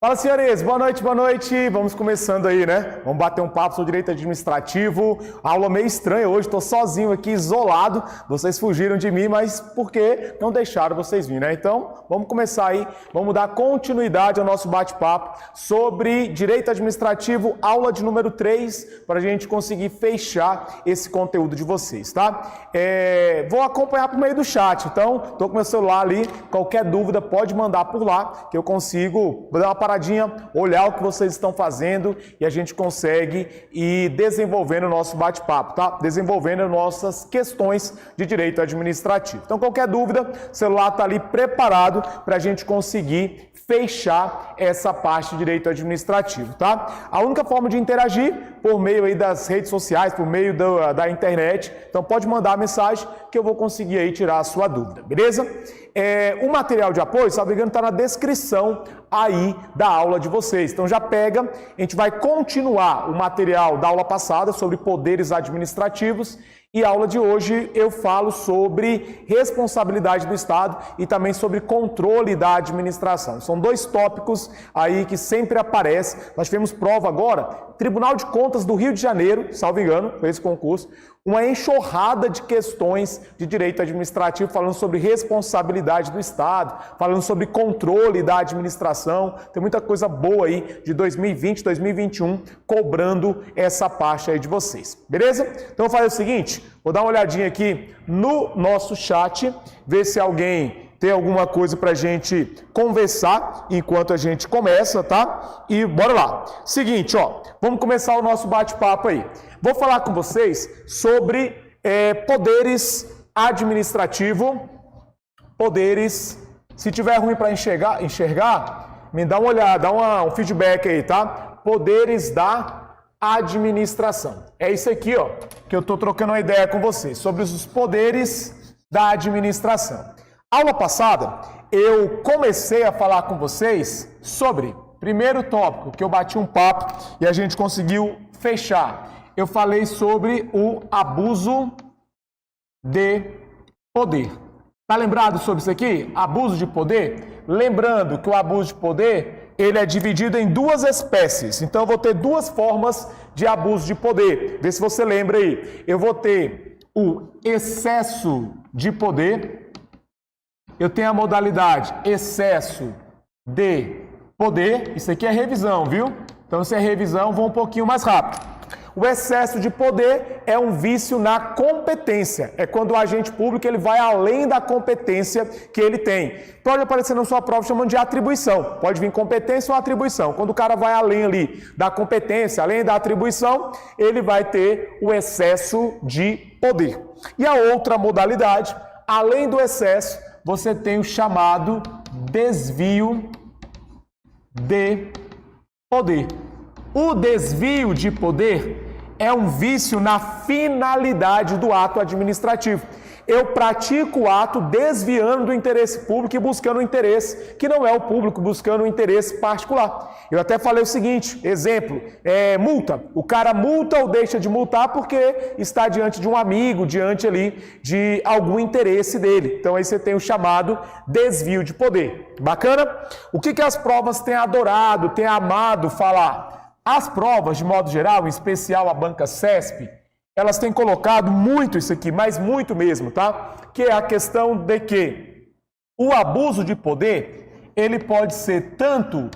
Fala, senhores, boa noite, boa noite. Vamos começando aí, né? Vamos bater um papo sobre direito administrativo. Aula meio estranha hoje, estou sozinho aqui, isolado. Vocês fugiram de mim, mas por que não deixaram vocês virem, né? Então, vamos começar aí, vamos dar continuidade ao nosso bate-papo sobre direito administrativo, aula de número 3, para a gente conseguir fechar esse conteúdo de vocês, tá? Vou acompanhar por meio do chat, então, estou com meu celular ali, qualquer dúvida pode mandar por lá, que eu consigo dar uma paradinha, olhar o que vocês estão fazendo e a gente consegue ir desenvolvendo o nosso bate-papo, tá? Desenvolvendo nossas questões de direito administrativo. Então, qualquer dúvida, o celular está ali preparado para a gente conseguir fechar essa parte de direito administrativo, tá? A única forma de interagir por meio aí das redes sociais, por meio da internet, então pode mandar a mensagem que eu vou conseguir aí tirar a sua dúvida, beleza? O material de apoio, salvo engano, está na descrição aí da aula de vocês. Então já pega, a gente vai continuar o material da aula passada sobre poderes administrativos e a aula de hoje eu falo sobre responsabilidade do Estado e também sobre controle da administração. São dois tópicos aí que sempre aparecem. Nós tivemos prova agora, Tribunal de Contas do Rio de Janeiro, salvo engano, foi esse concurso, uma enxurrada de questões de direito administrativo falando sobre responsabilidade do Estado, falando sobre controle da administração. Tem muita coisa boa aí de 2020, 2021 cobrando essa parte aí de vocês, beleza? Então eu vou fazer o seguinte, vou dar uma olhadinha aqui no nosso chat, ver se alguém tem alguma coisa para a gente conversar enquanto a gente começa, tá? E bora lá. Seguinte, ó, vamos começar o nosso bate-papo aí. Vou falar com vocês sobre poderes administrativos, poderes, se tiver ruim para enxergar, me dá uma olhada, dá um feedback aí, tá? Poderes da administração. É isso aqui, ó, que eu estou trocando uma ideia com vocês, sobre os poderes da administração. Aula passada, eu comecei a falar com vocês sobre, primeiro tópico, que eu bati um papo e a gente conseguiu fechar. Eu falei sobre o abuso de poder. Tá lembrado sobre isso aqui? Abuso de poder? Lembrando que o abuso de poder, ele é dividido em duas espécies. Então, eu vou ter duas formas de abuso de poder. Vê se você lembra aí. Eu vou ter o excesso de poder. Eu tenho a modalidade excesso de poder. Isso aqui é revisão, viu? Então, se é revisão, vou um pouquinho mais rápido. O excesso de poder é um vício na competência. É quando o agente público ele vai além da competência que ele tem. Pode aparecer na sua prova chamando de atribuição. Pode vir competência ou atribuição. Quando o cara vai além ali da competência, além da atribuição, ele vai ter o excesso de poder. E a outra modalidade, além do excesso, você tem o chamado desvio de poder. O desvio de poder é um vício na finalidade do ato administrativo. Eu pratico o ato desviando do interesse público e buscando um interesse que não é o público, buscando um interesse particular. Eu até falei o seguinte, exemplo, multa. O cara multa ou deixa de multar porque está diante de um amigo, diante ali de algum interesse dele. Então aí você tem o chamado desvio de poder. Bacana? O que as provas têm adorado, têm amado falar? As provas, de modo geral, em especial a banca CESP, elas têm colocado muito isso aqui, mas muito mesmo, tá? Que é a questão de que o abuso de poder, ele pode ser tanto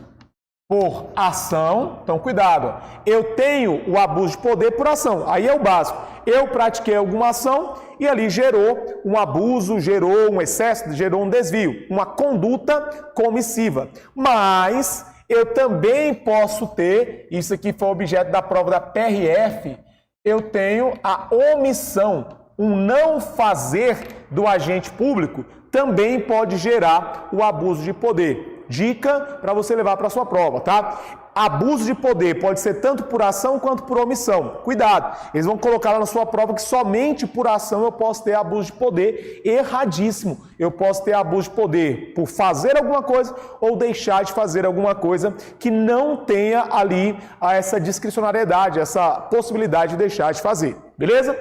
por ação, então cuidado, eu tenho o abuso de poder por ação, aí é o básico. Eu pratiquei alguma ação e ali gerou um abuso, gerou um excesso, gerou um desvio, uma conduta comissiva. Mas eu também posso ter, isso aqui foi objeto da prova da PRF, eu tenho a omissão, um não fazer do agente público também pode gerar o abuso de poder. Dica para você levar para a sua prova, tá? Abuso de poder pode ser tanto por ação quanto por omissão. Cuidado, eles vão colocar lá na sua prova que somente por ação eu posso ter abuso de poder. Erradíssimo. Eu posso ter abuso de poder por fazer alguma coisa ou deixar de fazer alguma coisa que não tenha ali essa discricionariedade, essa possibilidade de deixar de fazer. Beleza?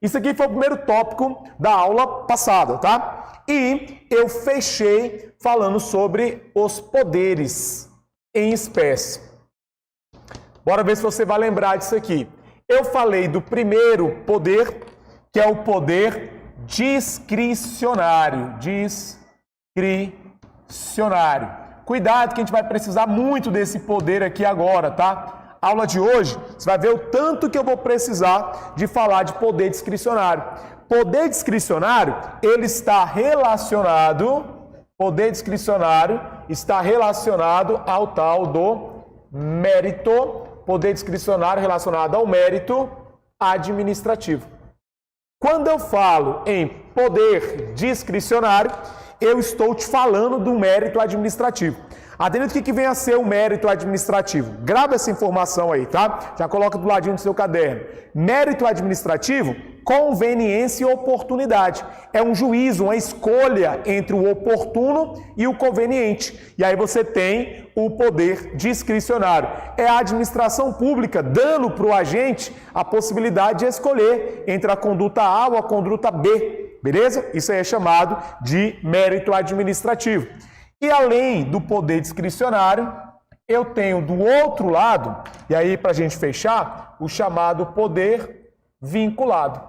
Isso aqui foi o primeiro tópico da aula passada, tá? E eu fechei falando sobre os poderes em espécie. Bora ver se você vai lembrar disso aqui. Eu falei do primeiro poder, que é o poder discricionário. Discricionário. Cuidado que a gente vai precisar muito desse poder aqui agora, tá? Aula de hoje, você vai ver o tanto que eu vou precisar de falar de poder discricionário. Poder discricionário, ele está relacionado, poder discricionário está relacionado ao tal do mérito, poder discricionário relacionado ao mérito administrativo. Quando eu falo em poder discricionário, eu estou te falando do mérito administrativo. Adenilton, o que vem a ser o mérito administrativo? Grava essa informação aí, tá? Já coloca do ladinho do seu caderno. Mérito administrativo, conveniência e oportunidade. É um juízo, uma escolha entre o oportuno e o conveniente. E aí você tem o poder discricionário. É a administração pública dando para o agente a possibilidade de escolher entre a conduta A ou a conduta B. Beleza? Isso aí é chamado de mérito administrativo. E além do poder discricionário, eu tenho do outro lado, e aí para a gente fechar, o chamado poder vinculado.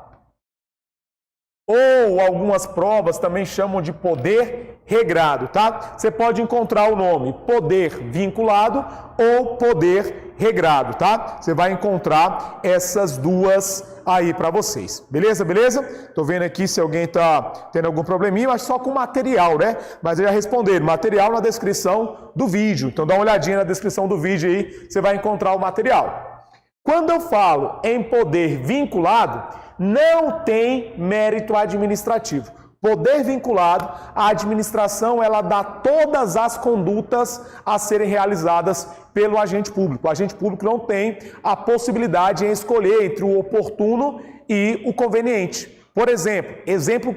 Ou algumas provas também chamam de poder regrado, tá? Você pode encontrar o nome poder vinculado ou poder regrado, tá? Você vai encontrar essas duas aí para vocês. Beleza? Beleza? Tô vendo aqui se alguém tá tendo algum probleminha, mas só com material, né? Mas eu já respondi, material na descrição do vídeo. Então dá uma olhadinha na descrição do vídeo aí, você vai encontrar o material. Quando eu falo em poder vinculado, não tem mérito administrativo. Poder vinculado, a administração ela dá todas as condutas a serem realizadas pelo agente público. O agente público não tem a possibilidade em escolher entre o oportuno e o conveniente. Por exemplo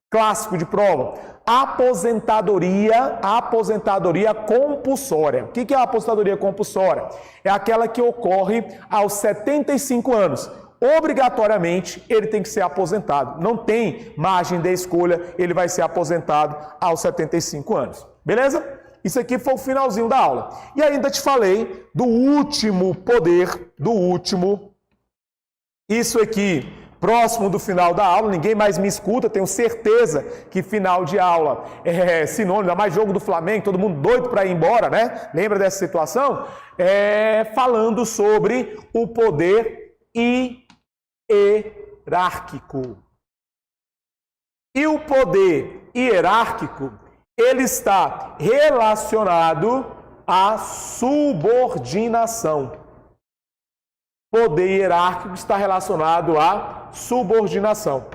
clássico de prova, aposentadoria compulsória. O que é a aposentadoria compulsória? É aquela que ocorre aos 75 anos. Obrigatoriamente ele tem que ser aposentado. Não tem margem de escolha, ele vai ser aposentado aos 75 anos. Beleza? Isso aqui foi o finalzinho da aula. E ainda te falei do último poder, Isso aqui, próximo do final da aula, ninguém mais me escuta, tenho certeza que final de aula é sinônimo, ainda mais jogo do Flamengo, todo mundo doido para ir embora, né? Lembra dessa situação? Falando sobre o poder hierárquico. E o poder hierárquico, ele está relacionado à subordinação. Poder hierárquico está relacionado à subordinação.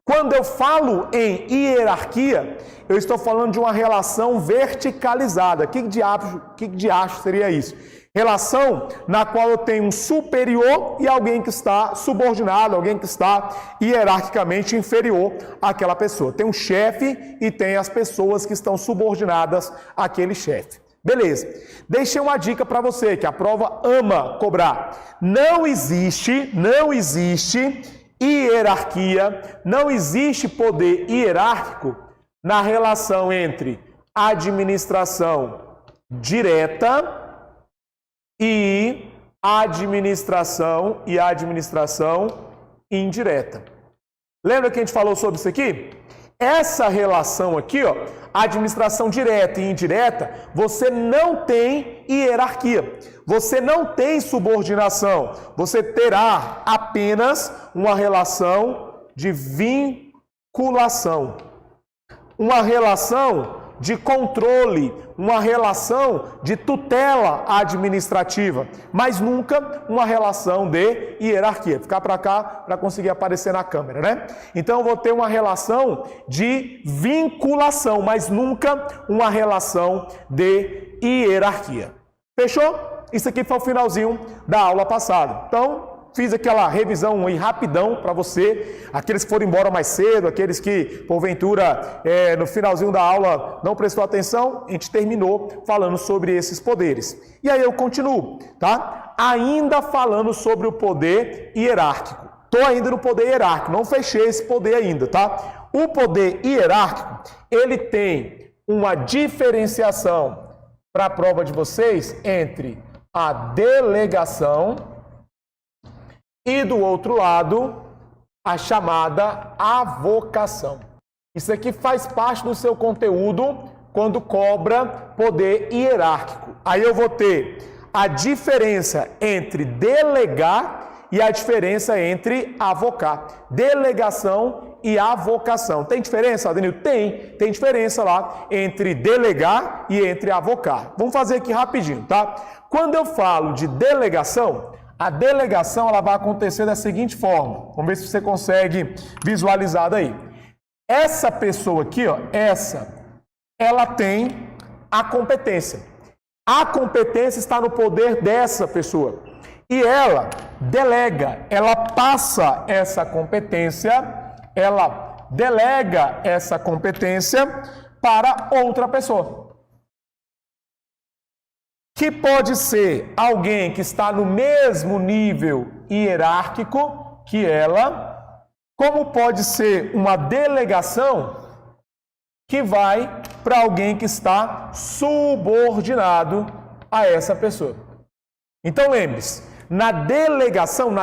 Quando eu falo em hierarquia, eu estou falando de uma relação verticalizada. O que diacho seria isso? Relação na qual eu tenho um superior e alguém que está subordinado, alguém que está hierarquicamente inferior àquela pessoa. Tem um chefe e tem as pessoas que estão subordinadas àquele chefe. Beleza. Deixei uma dica para você, que a prova ama cobrar. Não existe hierarquia, não existe poder hierárquico na relação entre administração direta e administração indireta. Lembra que a gente falou sobre isso aqui? Essa relação aqui, ó, administração direta e indireta, você não tem hierarquia, você não tem subordinação, você terá apenas uma relação de vinculação, uma relação de controle, uma relação de tutela administrativa, mas nunca uma relação de hierarquia. Ficar para cá para conseguir aparecer na câmera, né? Então eu vou ter uma relação de vinculação, mas nunca uma relação de hierarquia. Fechou? Isso aqui foi o finalzinho da aula passada. Então, fiz aquela revisão aí rapidão para você, aqueles que foram embora mais cedo, aqueles que, porventura, no finalzinho da aula não prestou atenção, a gente terminou falando sobre esses poderes. E aí eu continuo, tá? Ainda falando sobre o poder hierárquico. Estou ainda no poder hierárquico, não fechei esse poder ainda, tá? O poder hierárquico, ele tem uma diferenciação para a prova de vocês entre a delegação e, do outro lado, a chamada avocação. Isso aqui faz parte do seu conteúdo quando cobra poder hierárquico. Aí eu vou ter a diferença entre delegar e a diferença entre avocar. Delegação e avocação. Tem diferença, Adenildo? Tem diferença lá entre delegar e entre avocar. Vamos fazer aqui rapidinho, tá? Quando eu falo de delegação, a delegação ela vai acontecer da seguinte forma. Vamos ver se você consegue visualizar daí. Essa pessoa aqui, ó, ela tem a competência. A competência está no poder dessa pessoa. E ela delega, ela passa essa competência, ela delega essa competência para outra pessoa. Que pode ser alguém que está no mesmo nível hierárquico que ela, como pode ser uma delegação que vai para alguém que está subordinado a essa pessoa. Então lembre-se, na delegação,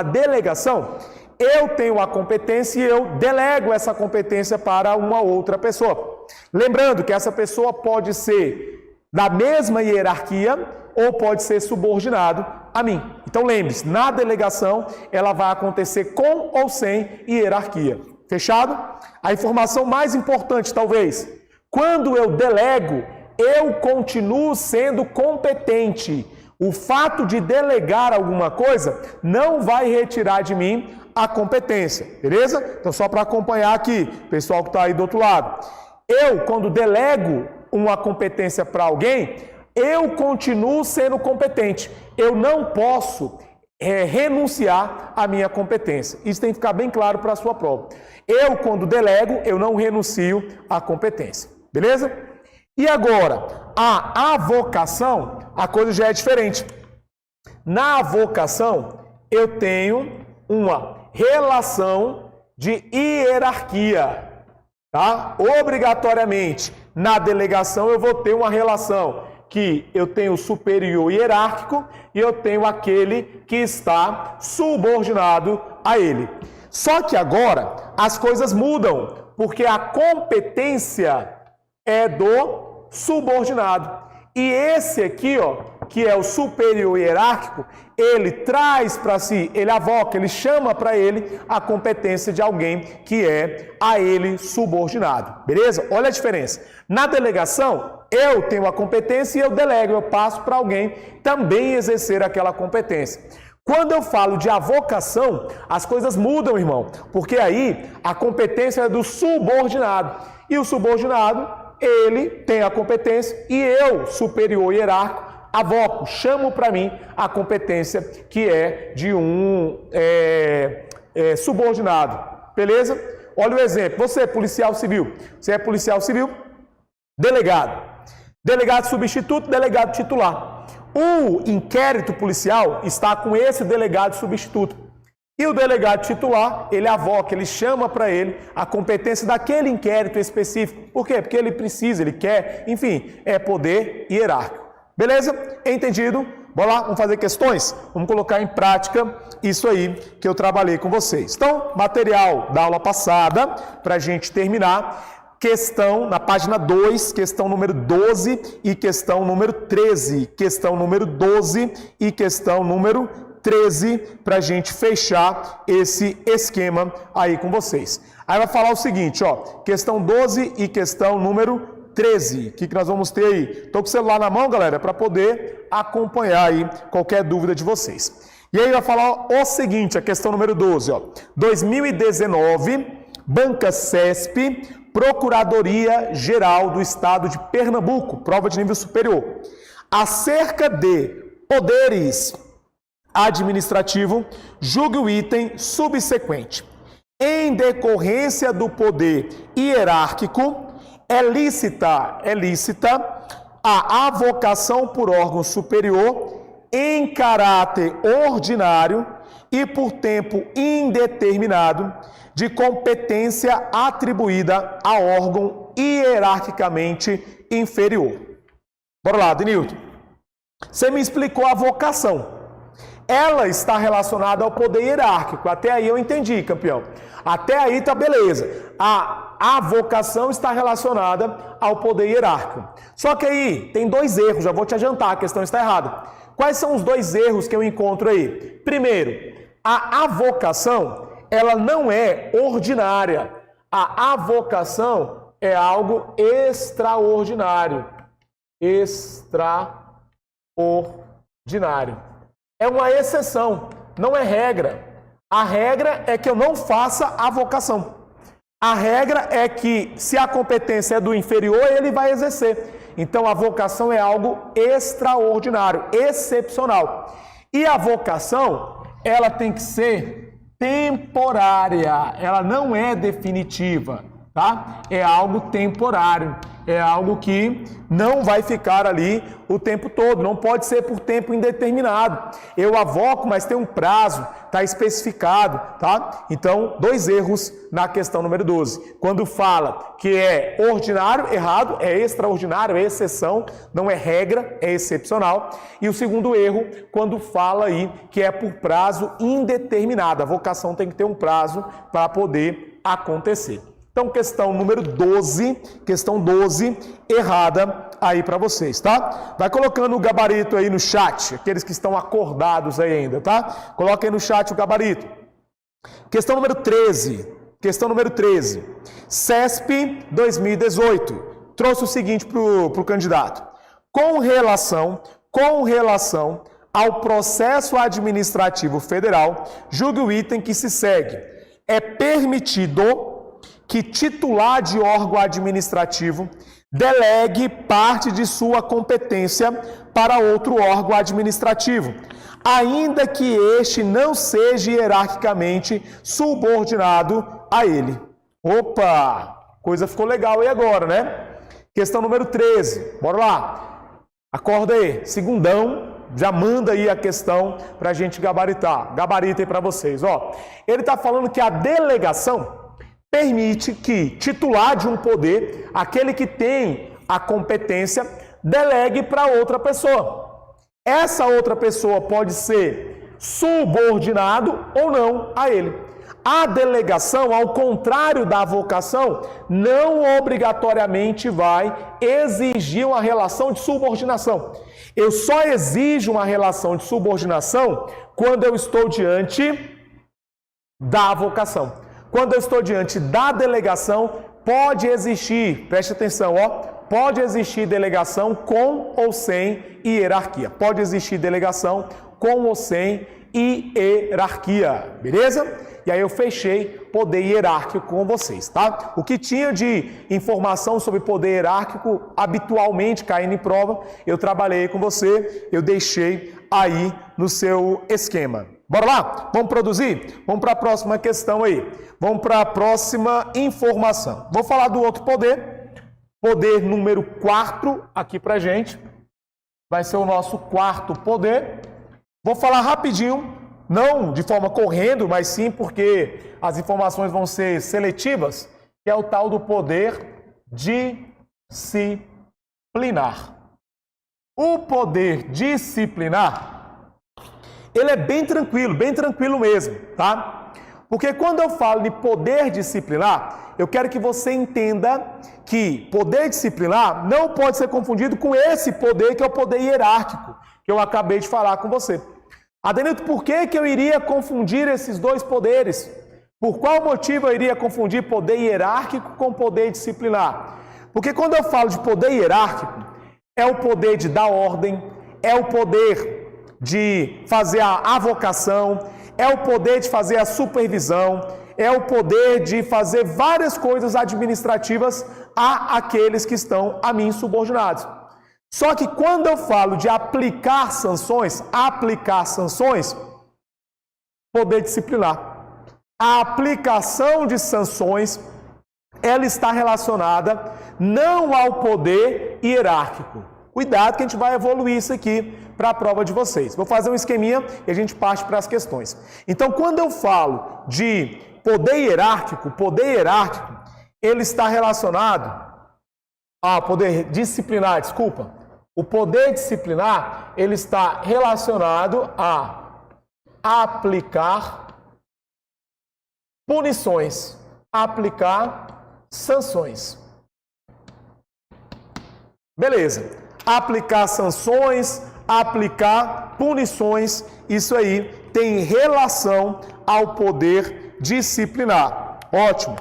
eu tenho a competência e eu delego essa competência para uma outra pessoa. Lembrando que essa pessoa pode ser da mesma hierarquia ou pode ser subordinado a mim. Então lembre-se, na delegação ela vai acontecer com ou sem hierarquia. Fechado? A informação mais importante, talvez, quando eu delego, eu continuo sendo competente. O fato de delegar alguma coisa não vai retirar de mim a competência, beleza? Então, só para acompanhar aqui, pessoal que está aí do outro lado. Eu, quando delego uma competência para alguém, eu continuo sendo competente. Eu não posso renunciar à minha competência. Isso tem que ficar bem claro para a sua prova. Eu, quando delego, eu não renuncio à competência, beleza? E agora, a avocação, a coisa já é diferente. Na avocação, eu tenho uma relação de hierarquia, tá? Obrigatoriamente, na delegação eu vou ter uma relação que eu tenho o superior hierárquico e eu tenho aquele que está subordinado a ele. Só que agora as coisas mudam, porque a competência é do subordinado. E esse aqui, ó, que é o superior hierárquico, ele traz para si, ele avoca, ele chama para ele a competência de alguém que é a ele subordinado. Beleza? Olha a diferença. Na delegação, eu tenho a competência e eu delego, eu passo para alguém também exercer aquela competência. Quando eu falo de avocação, as coisas mudam, irmão, porque aí a competência é do subordinado. E o subordinado, ele tem a competência e eu, superior hierárquico, avoco, chamo para mim a competência que é de um subordinado. Beleza? Olha o exemplo. Você é policial civil. Você é policial civil, delegado. Delegado substituto, delegado titular. O inquérito policial está com esse delegado substituto. E o delegado titular, ele avoca, ele chama para ele a competência daquele inquérito específico. Por quê? Porque ele precisa, ele quer, enfim, é poder hierárquico. Beleza? Entendido? Bora lá, vamos fazer questões? Vamos colocar em prática isso aí que eu trabalhei com vocês. Então, material da aula passada, para a gente terminar, questão na página 2, questão número 12 e questão número 13. Questão número 12 e questão número 13, para a gente fechar esse esquema aí com vocês. Aí vai falar o seguinte, ó, questão 12 e questão número 13. O que nós vamos ter aí? Estou com o celular na mão, galera, para poder acompanhar aí qualquer dúvida de vocês. E aí vai falar o seguinte, a questão número 12, ó. 2019, Banca CESP, Procuradoria Geral do Estado de Pernambuco, prova de nível superior. Acerca de poderes administrativo, julgue o item subsequente. Em decorrência do poder hierárquico, é lícita a avocação por órgão superior em caráter ordinário e por tempo indeterminado de competência atribuída a órgão hierarquicamente inferior. Bora lá, Denilton. Você me explicou a vocação. Ela está relacionada ao poder hierárquico. Até aí eu entendi, campeão. Até aí tá beleza. A vocação está relacionada ao poder hierárquico. Só que aí tem dois erros, já vou te adiantar, a questão está errada. Quais são os dois erros que eu encontro aí? Primeiro, a avocação, ela não é ordinária. A avocação é algo extraordinário. Extraordinário. É uma exceção, não é regra. A regra é que eu não faça a vocação. A regra é que se a competência é do inferior, ele vai exercer. Então a vocação é algo extraordinário, excepcional. E a vocação, ela tem que ser temporária, ela não é definitiva, tá? É algo temporário. É algo que não vai ficar ali o tempo todo, não pode ser por tempo indeterminado. Eu avoco, mas tem um prazo, está especificado, tá? Então, dois erros na questão número 12. Quando fala que é ordinário, errado, é extraordinário, é exceção, não é regra, é excepcional. E o segundo erro, quando fala aí que é por prazo indeterminado. A vocação tem que ter um prazo para poder acontecer. Então, questão número 12, questão 12, errada aí para vocês, tá? Vai colocando o gabarito aí no chat, aqueles que estão acordados aí ainda, tá? Coloca aí no chat o gabarito. Questão número 13, CESP 2018, trouxe o seguinte para o candidato. Com relação ao processo administrativo federal, julgue o item que se segue. É permitido que titular de órgão administrativo delegue parte de sua competência para outro órgão administrativo, ainda que este não seja hierarquicamente subordinado a ele. Opa! Coisa ficou legal aí agora, né? Questão número 13. Bora lá. Acorda aí. Segundão. Já manda aí a questão para a gente gabaritar. Gabarita aí para vocês. Ó, ele está falando que a delegação permite que titular de um poder, aquele que tem a competência, delegue para outra pessoa. Essa outra pessoa pode ser subordinado ou não a ele. A delegação, ao contrário da vocação, não obrigatoriamente vai exigir uma relação de subordinação. Eu só exijo uma relação de subordinação quando eu estou diante da vocação. Quando eu estou diante da delegação, pode existir, preste atenção, ó, pode existir delegação com ou sem hierarquia. Pode existir delegação com ou sem hierarquia, beleza? E aí eu fechei poder hierárquico com vocês, tá? O que tinha de informação sobre poder hierárquico habitualmente caindo em prova, eu trabalhei com você, eu deixei aí no seu esquema. Bora lá? Vamos produzir? Vamos para a próxima questão aí. Vamos para a próxima informação. Vou falar do outro poder. Poder número 4 aqui para gente. Vai ser o nosso quarto poder. Vou falar rapidinho, não de forma correndo, mas sim porque as informações vão ser seletivas, que é o tal do poder disciplinar. O poder disciplinar, ele é bem tranquilo mesmo, tá? Porque quando eu falo de poder disciplinar, eu quero que você entenda que poder disciplinar não pode ser confundido com esse poder que é o poder hierárquico, que eu acabei de falar com você. Adenilton, por que eu iria confundir esses dois poderes? Por qual motivo eu iria confundir poder hierárquico com poder disciplinar? Porque quando eu falo de poder hierárquico, é o poder de dar ordem, é o poder de fazer a avocação, é o poder de fazer a supervisão, é o poder de fazer várias coisas administrativas a aqueles que estão a mim subordinados. Só que quando eu falo de aplicar sanções, poder disciplinar. A aplicação de sanções, ela está relacionada não ao poder hierárquico. Cuidado que a gente vai evoluir isso aqui para a prova de vocês. Vou fazer um esqueminha e a gente parte para as questões. Então, quando eu falo de poder hierárquico, ele está relacionado ao poder disciplinar, O poder disciplinar, ele está relacionado a aplicar punições, aplicar sanções. Beleza. Aplicar sanções, aplicar punições, isso aí tem relação ao poder disciplinar. Ótimo.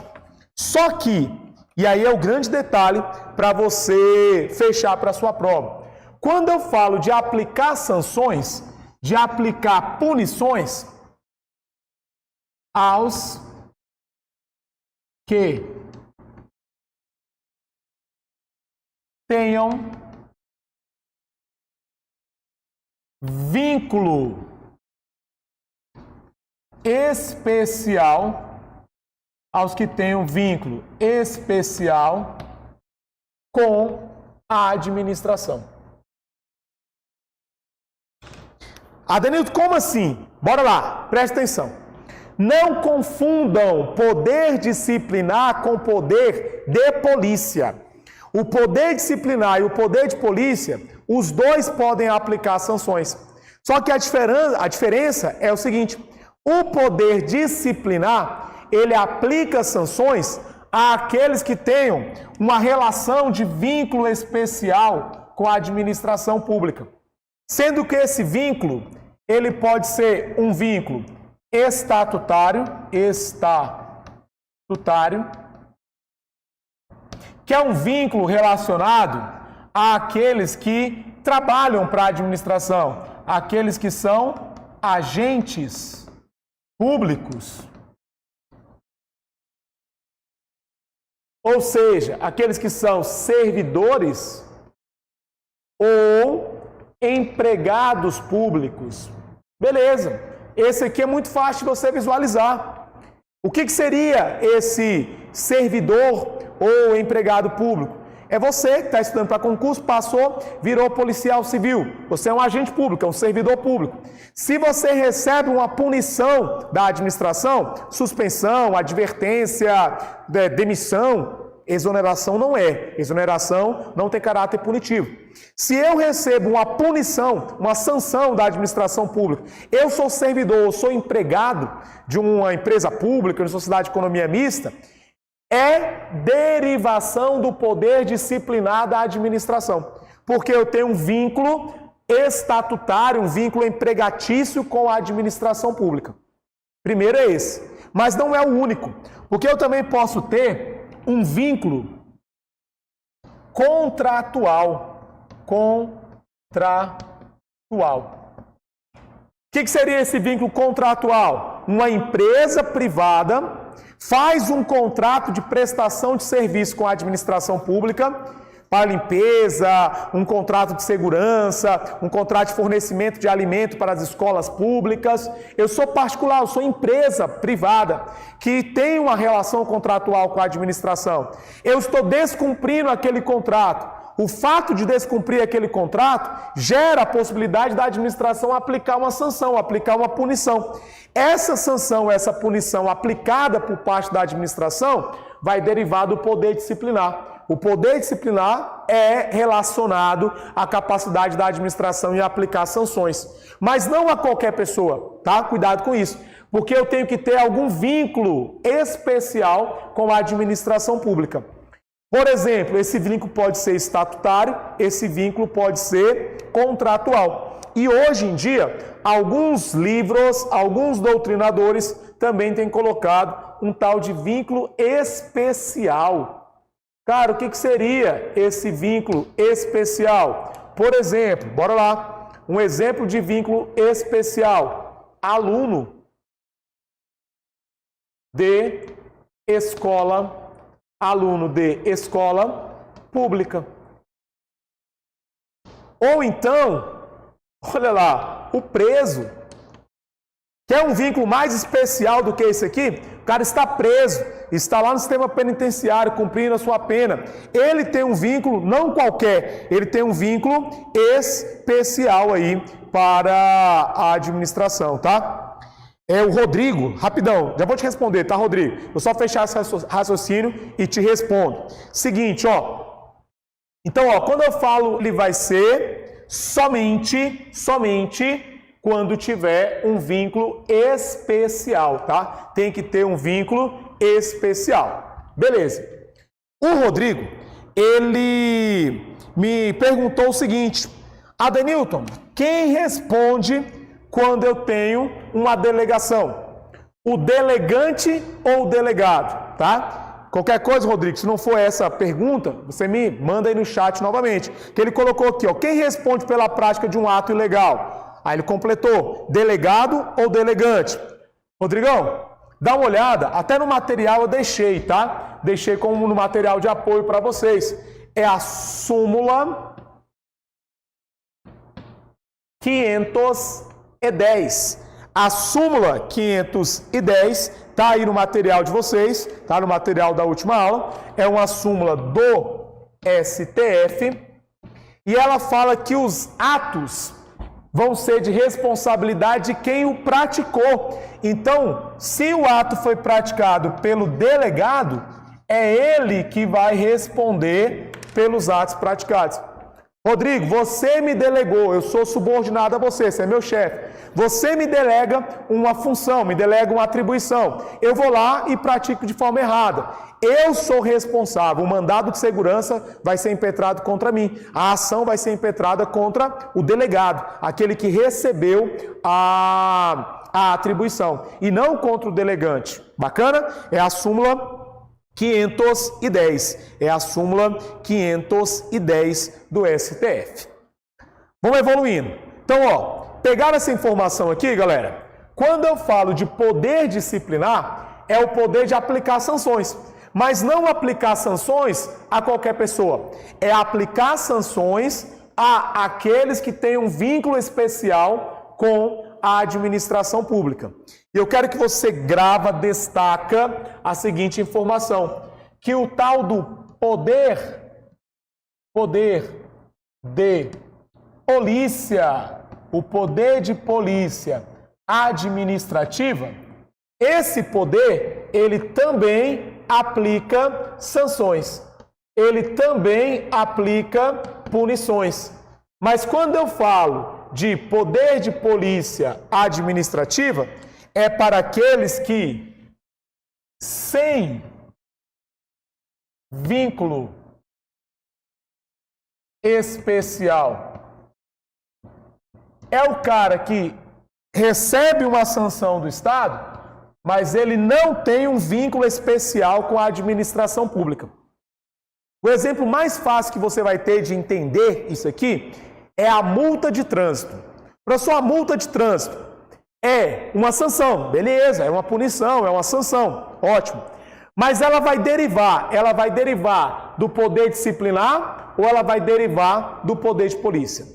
Só que, e aí é o grande detalhe para você fechar para a sua prova. Quando eu falo de aplicar sanções, de aplicar punições aos que tenham vínculo especial, aos que tenham vínculo especial com a administração. Adenilton, como assim? Bora lá, preste atenção. Não confundam poder disciplinar com poder de polícia. O poder disciplinar e o poder de polícia, os dois podem aplicar sanções. Só que a diferença é o seguinte: o poder disciplinar, ele aplica sanções àqueles que tenham uma relação de vínculo especial com a administração pública. Sendo que esse vínculo, ele pode ser um vínculo estatutário, que é um vínculo relacionado àqueles que trabalham para a administração, aqueles que são agentes públicos. Ou seja, aqueles que são servidores ou empregados públicos. Beleza. Esse aqui é muito fácil de você visualizar. O que seria esse servidor ou empregado público? É você que está estudando para concurso, passou, virou policial civil. Você é um agente público, é um servidor público. Se você recebe uma punição da administração, suspensão, advertência, demissão, exoneração não é. Exoneração não tem caráter punitivo. Se eu recebo uma punição, uma sanção da administração pública, eu sou servidor, eu sou empregado de uma empresa pública, de sociedade de economia mista, é derivação do poder disciplinar da administração. Porque eu tenho um vínculo estatutário, um vínculo empregatício com a administração pública. Primeiro é esse. Mas não é o único. Porque eu também posso ter um vínculo contratual. O que seria esse vínculo contratual? Uma empresa privada faz um contrato de prestação de serviço com a administração pública para limpeza, um contrato de segurança, um contrato de fornecimento de alimento para as escolas públicas. Eu sou particular, eu sou empresa privada que tem uma relação contratual com a administração. Eu estou descumprindo aquele contrato. O fato de descumprir aquele contrato gera a possibilidade da administração aplicar uma sanção, aplicar uma punição. Essa sanção, essa punição aplicada por parte da administração vai derivar do poder disciplinar. O poder disciplinar é relacionado à capacidade da administração em aplicar sanções. Mas não a qualquer pessoa, tá? Cuidado com isso. Porque eu tenho que ter algum vínculo especial com a administração pública. Por exemplo, esse vínculo pode ser estatutário, esse vínculo pode ser contratual. E hoje em dia, alguns livros, alguns doutrinadores também têm colocado um tal de vínculo especial. Cara, o que seria esse vínculo especial? Por exemplo, bora lá, um exemplo de vínculo especial: aluno de escola pública. Ou então, olha lá, o preso, que é um vínculo mais especial do que esse aqui. O cara está preso, está lá no sistema penitenciário cumprindo a sua pena. Ele tem um vínculo não qualquer, ele tem um vínculo especial aí para a administração, tá? É o Rodrigo, rapidão, já vou te responder, tá, Rodrigo? Vou só fechar esse raciocínio e te respondo. Seguinte, ó, Então, ó, quando eu falo, ele vai ser somente quando tiver um vínculo especial, tá? Tem que ter um vínculo especial. Beleza. O Rodrigo, ele me perguntou o seguinte: Adenilton, quem responde quando eu tenho uma delegação? O delegante ou o delegado, tá? Qualquer coisa, Rodrigo, se não for essa pergunta, você me manda aí no chat novamente. Que ele colocou aqui, ó, quem responde pela prática de um ato ilegal? Aí ele completou, delegado ou delegante? Rodrigão, dá uma olhada, até no material eu deixei, tá? Deixei como no material de apoio para vocês. É a súmula 510. A súmula 510 está aí no material de vocês, está no material da última aula. É uma súmula do STF e ela fala que os atos vão ser de responsabilidade de quem o praticou. Então, se o ato foi praticado pelo delegado, é ele que vai responder pelos atos praticados. Rodrigo, você me delegou, eu sou subordinado a você, você é meu chefe. Você me delega uma função, me delega uma atribuição. Eu vou lá e pratico de forma errada. Eu sou responsável, o mandado de segurança vai ser impetrado contra mim. A ação vai ser impetrada contra o delegado, aquele que recebeu a atribuição, e não contra o delegante. Bacana? É a súmula 510. É a súmula 510 do STF. Vamos evoluindo. Então, ó, pegaram essa informação aqui, galera? Quando eu falo de poder disciplinar, é o poder de aplicar sanções. Mas não aplicar sanções a qualquer pessoa. É aplicar sanções a aqueles que têm um vínculo especial com a administração pública. E eu quero que você destaca a seguinte informação, que o tal do poder de polícia, o poder de polícia administrativa, esse poder, ele também aplica sanções, ele também aplica punições. Mas quando eu falo de poder de polícia administrativa, é para aqueles que, sem vínculo especial, é o cara que recebe uma sanção do Estado, mas ele não tem um vínculo especial com a administração pública. O exemplo mais fácil que você vai ter de entender isso aqui é a multa de trânsito. Para sua multa de trânsito é uma sanção, beleza, é uma punição, é uma sanção, ótimo. Mas ela vai derivar do poder disciplinar ou ela vai derivar do poder de polícia?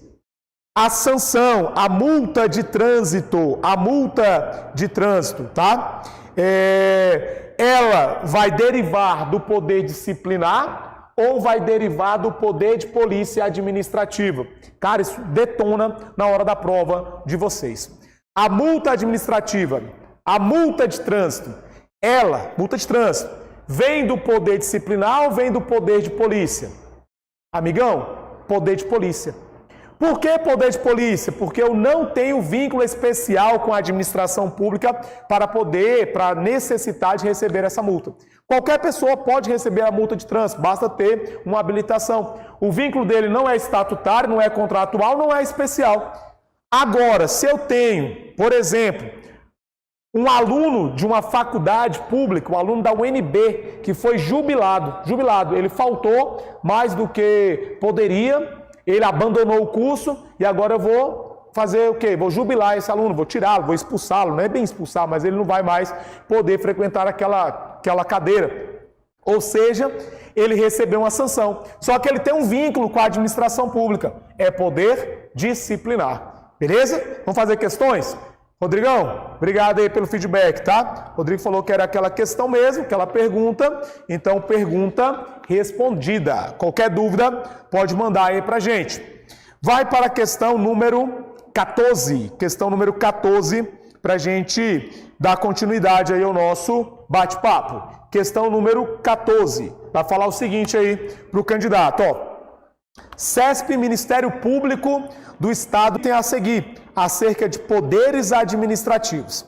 A sanção, a multa de trânsito, tá? Ela vai derivar do poder disciplinar ou vai derivar do poder de polícia administrativa? Cara, isso detona na hora da prova de vocês. A multa administrativa, a multa de trânsito, multa de trânsito, vem do poder disciplinar ou vem do poder de polícia? Amigão, poder de polícia. Por que poder de polícia? Porque eu não tenho vínculo especial com a administração pública para necessitar de receber essa multa. Qualquer pessoa pode receber a multa de trânsito, basta ter uma habilitação. O vínculo dele não é estatutário, não é contratual, não é especial. Agora, se eu tenho, por exemplo, um aluno de uma faculdade pública, um aluno da UNB, que foi jubilado, ele faltou mais do que poderia, ele abandonou o curso e agora eu vou fazer o quê? Vou jubilar esse aluno, vou tirá-lo, vou expulsá-lo, não é bem expulsar, mas ele não vai mais poder frequentar aquela cadeira. Ou seja, ele recebeu uma sanção. Só que ele tem um vínculo com a administração pública, é poder disciplinar. Beleza? Vamos fazer questões? Rodrigão, obrigado aí pelo feedback, tá? Rodrigo falou que era aquela questão mesmo, aquela pergunta. Então, pergunta respondida. Qualquer dúvida, pode mandar aí pra gente. Vai para a questão número 14. Questão número 14, pra gente dar continuidade aí ao nosso bate-papo. Questão número 14. Vai falar o seguinte aí pro candidato, ó. CESP, Ministério Público do Estado, tem a seguir, acerca de poderes administrativos.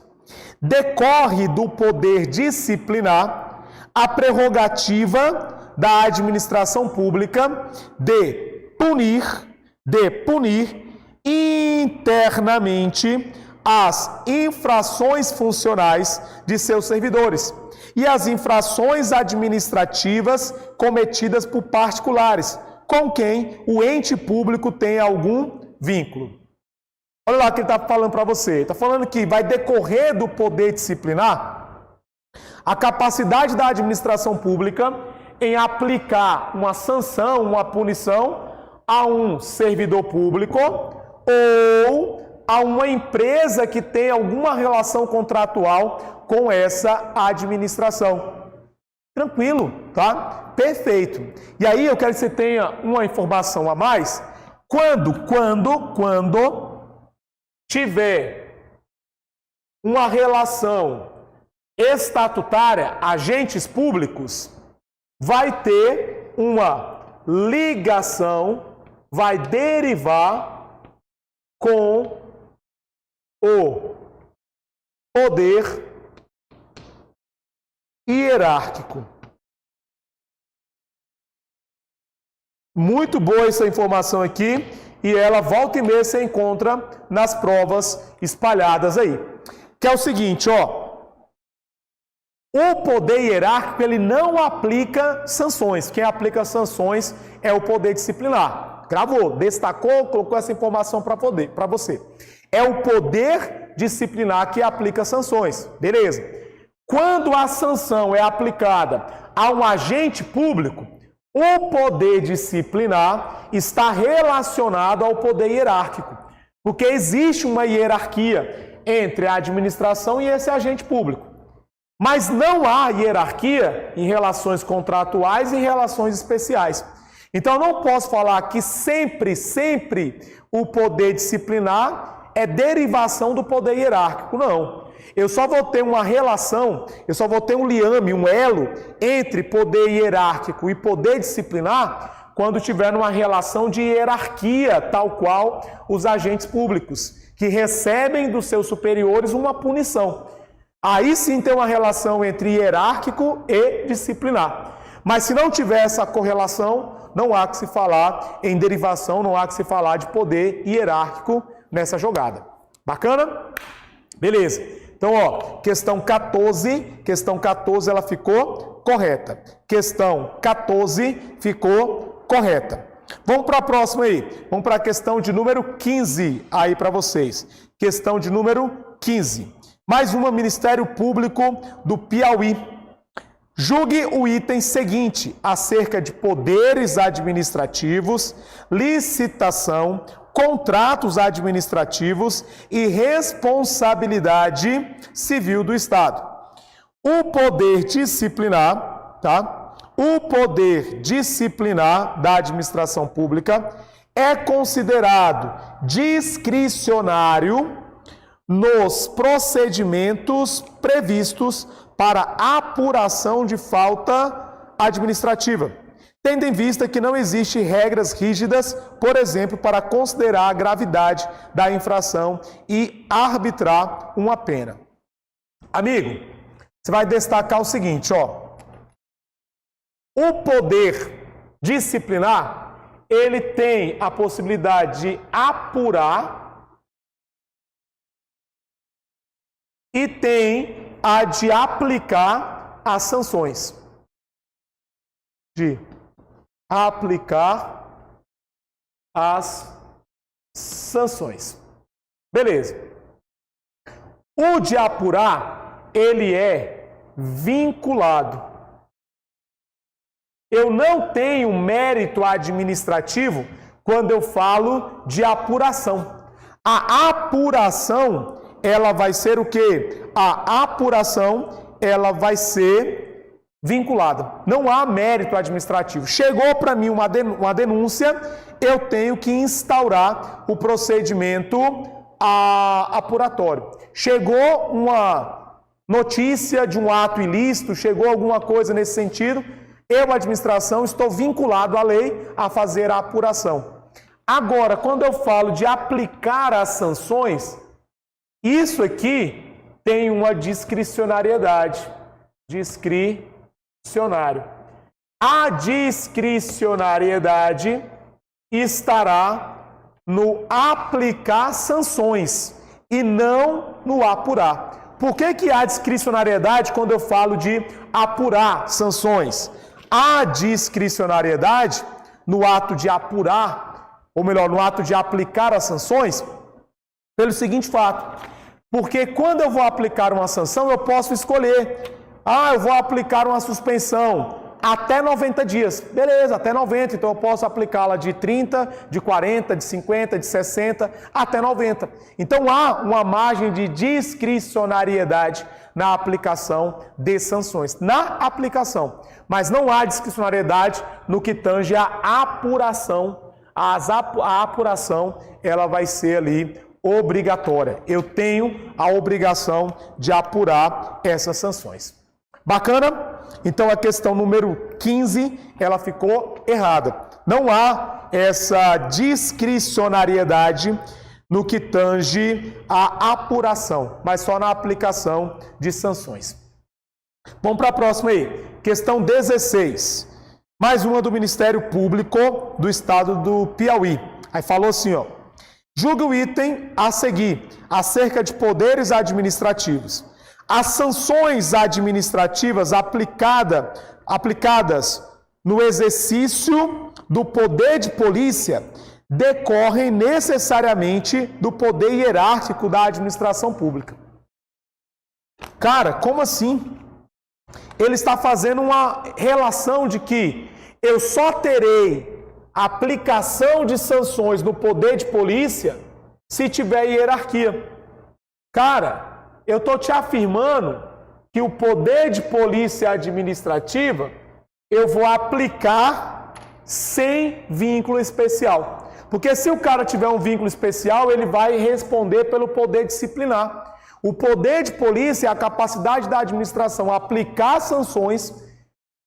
Decorre do poder disciplinar a prerrogativa da administração pública de punir internamente as infrações funcionais de seus servidores e as infrações administrativas cometidas por particulares, com quem o ente público tem algum vínculo. Olha lá o que ele está falando para você. Ele está falando que vai decorrer do poder disciplinar a capacidade da administração pública em aplicar uma sanção, uma punição a um servidor público ou a uma empresa que tem alguma relação contratual com essa administração. Tranquilo, tá? Perfeito. E aí eu quero que você tenha uma informação a mais. Quando tiver uma relação estatutária, agentes públicos, vai ter uma ligação, vai derivar com o poder hierárquico. Muito boa essa informação aqui, e ela volta e meia se encontra nas provas espalhadas aí. Que é o seguinte, ó. O poder hierárquico, ele não aplica sanções. Quem aplica sanções é o poder disciplinar. Gravou, destacou, colocou essa informação para você. É o poder disciplinar que aplica sanções. Beleza. Quando a sanção é aplicada a um agente público, o poder disciplinar está relacionado ao poder hierárquico, porque existe uma hierarquia entre a administração e esse agente público. Mas não há hierarquia em relações contratuais e em relações especiais. Então, eu não posso falar que sempre o poder disciplinar é derivação do poder hierárquico, não. Eu só vou ter uma relação, eu só vou ter um liame, um elo entre poder hierárquico e poder disciplinar quando tiver uma relação de hierarquia, tal qual os agentes públicos, que recebem dos seus superiores uma punição. Aí sim tem uma relação entre hierárquico e disciplinar. Mas se não tiver essa correlação, não há que se falar em derivação, não há que se falar de poder hierárquico nessa jogada. Bacana? Beleza. Então, ó, questão 14 ela ficou correta. Questão 14 ficou correta. Vamos para a próxima aí. Vamos para a questão de número 15 aí para vocês. Questão de número 15. Mais uma, Ministério Público do Piauí. Julgue o item seguinte acerca de poderes administrativos, licitação, contratos administrativos e responsabilidade civil do Estado. O poder disciplinar, tá? O poder disciplinar da administração pública é considerado discricionário nos procedimentos previstos para apuração de falta administrativa, tendo em vista que não existem regras rígidas, por exemplo, para considerar a gravidade da infração e arbitrar uma pena. Amigo, você vai destacar o seguinte, ó. O poder disciplinar, ele tem a possibilidade de apurar e tem a de aplicar as sanções. De aplicar as sanções. Beleza. O de apurar, ele é vinculado. Eu não tenho mérito administrativo quando eu falo de apuração. A apuração, ela vai ser o quê? A apuração, ela vai ser vinculada. Não há mérito administrativo. Chegou para mim uma denúncia, eu tenho que instaurar o procedimento apuratório. Chegou uma notícia de um ato ilícito, chegou alguma coisa nesse sentido, Eu, administração, estou vinculado à lei a fazer a apuração. Agora, quando eu falo de aplicar as sanções, isso aqui tem uma discricionariedade. Discricionário. A discricionariedade estará no aplicar sanções e não no apurar. Por que há discricionariedade quando eu falo de apurar sanções? Há discricionariedade no ato de apurar, ou melhor, no ato de aplicar as sanções, pelo seguinte fato. Porque quando eu vou aplicar uma sanção, eu posso escolher. Eu vou aplicar uma suspensão até 90 dias. Beleza, até 90. Então eu posso aplicá-la de 30, de 40, de 50, de 60, até 90. Então há uma margem de discricionariedade na aplicação de sanções. Na aplicação. Mas não há discricionariedade no que tange a apuração. A apuração, ela vai ser ali obrigatória. Eu tenho a obrigação de apurar essas sanções. Bacana? Então a questão número 15, ela ficou errada. Não há essa discricionariedade no que tange a apuração, mas só na aplicação de sanções. Vamos para a próxima aí. Questão 16. Mais uma do Ministério Público do Estado do Piauí. Aí falou assim, ó. Julgue o item a seguir, acerca de poderes administrativos. As sanções administrativas aplicadas no exercício do poder de polícia decorrem necessariamente do poder hierárquico da administração pública. Cara, como assim? Ele está fazendo uma relação de que eu só terei aplicação de sanções no poder de polícia se tiver hierarquia. Cara, eu estou te afirmando que o poder de polícia administrativa eu vou aplicar sem vínculo especial. Porque se o cara tiver um vínculo especial, ele vai responder pelo poder disciplinar. O poder de polícia é a capacidade da administração aplicar sanções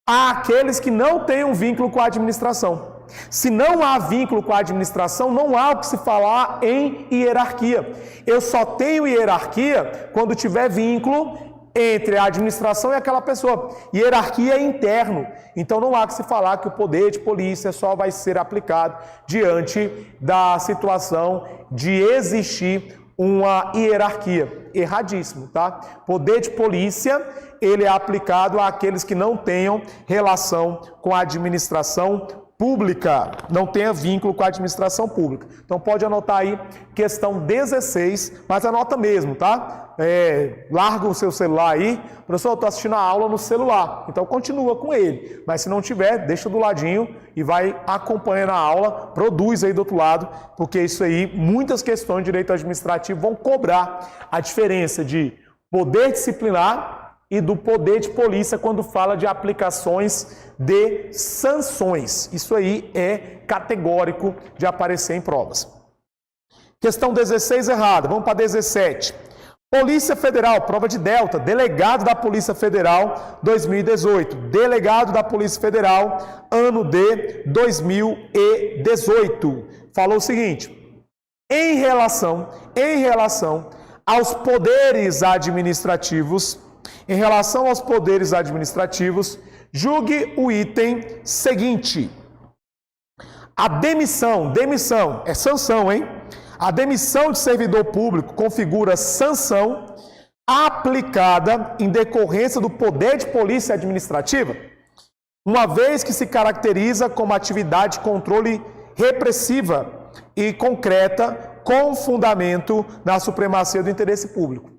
àqueles que não têm um vínculo com a administração. Se não há vínculo com a administração, não há o que se falar em hierarquia. Eu só tenho hierarquia quando tiver vínculo entre a administração e aquela pessoa. Hierarquia é interno. Então não há que se falar que o poder de polícia só vai ser aplicado diante da situação de existir uma hierarquia. Erradíssimo, tá? Poder de polícia, ele é aplicado àqueles que não tenham relação com a administração pública, não tenha vínculo com a administração pública. Então pode anotar aí, questão 16, mas anota mesmo, tá? Larga o seu celular aí. Professor, eu estou assistindo a aula no celular, então continua com ele. Mas se não tiver, deixa do ladinho e vai acompanhando a aula, produz aí do outro lado, porque isso aí, muitas questões de direito administrativo vão cobrar a diferença de poder disciplinar e do poder de polícia quando fala de aplicações de sanções. Isso aí é categórico de aparecer em provas. Questão 16 errada, vamos para 17. Polícia Federal, prova de delta, delegado da Polícia Federal 2018. Delegado da Polícia Federal, ano de 2018. Falou o seguinte, em relação aos poderes administrativos, julgue o item seguinte. A demissão é sanção, hein? A demissão de servidor público configura sanção aplicada em decorrência do poder de polícia administrativa, uma vez que se caracteriza como atividade de controle repressiva e concreta com fundamento na supremacia do interesse público.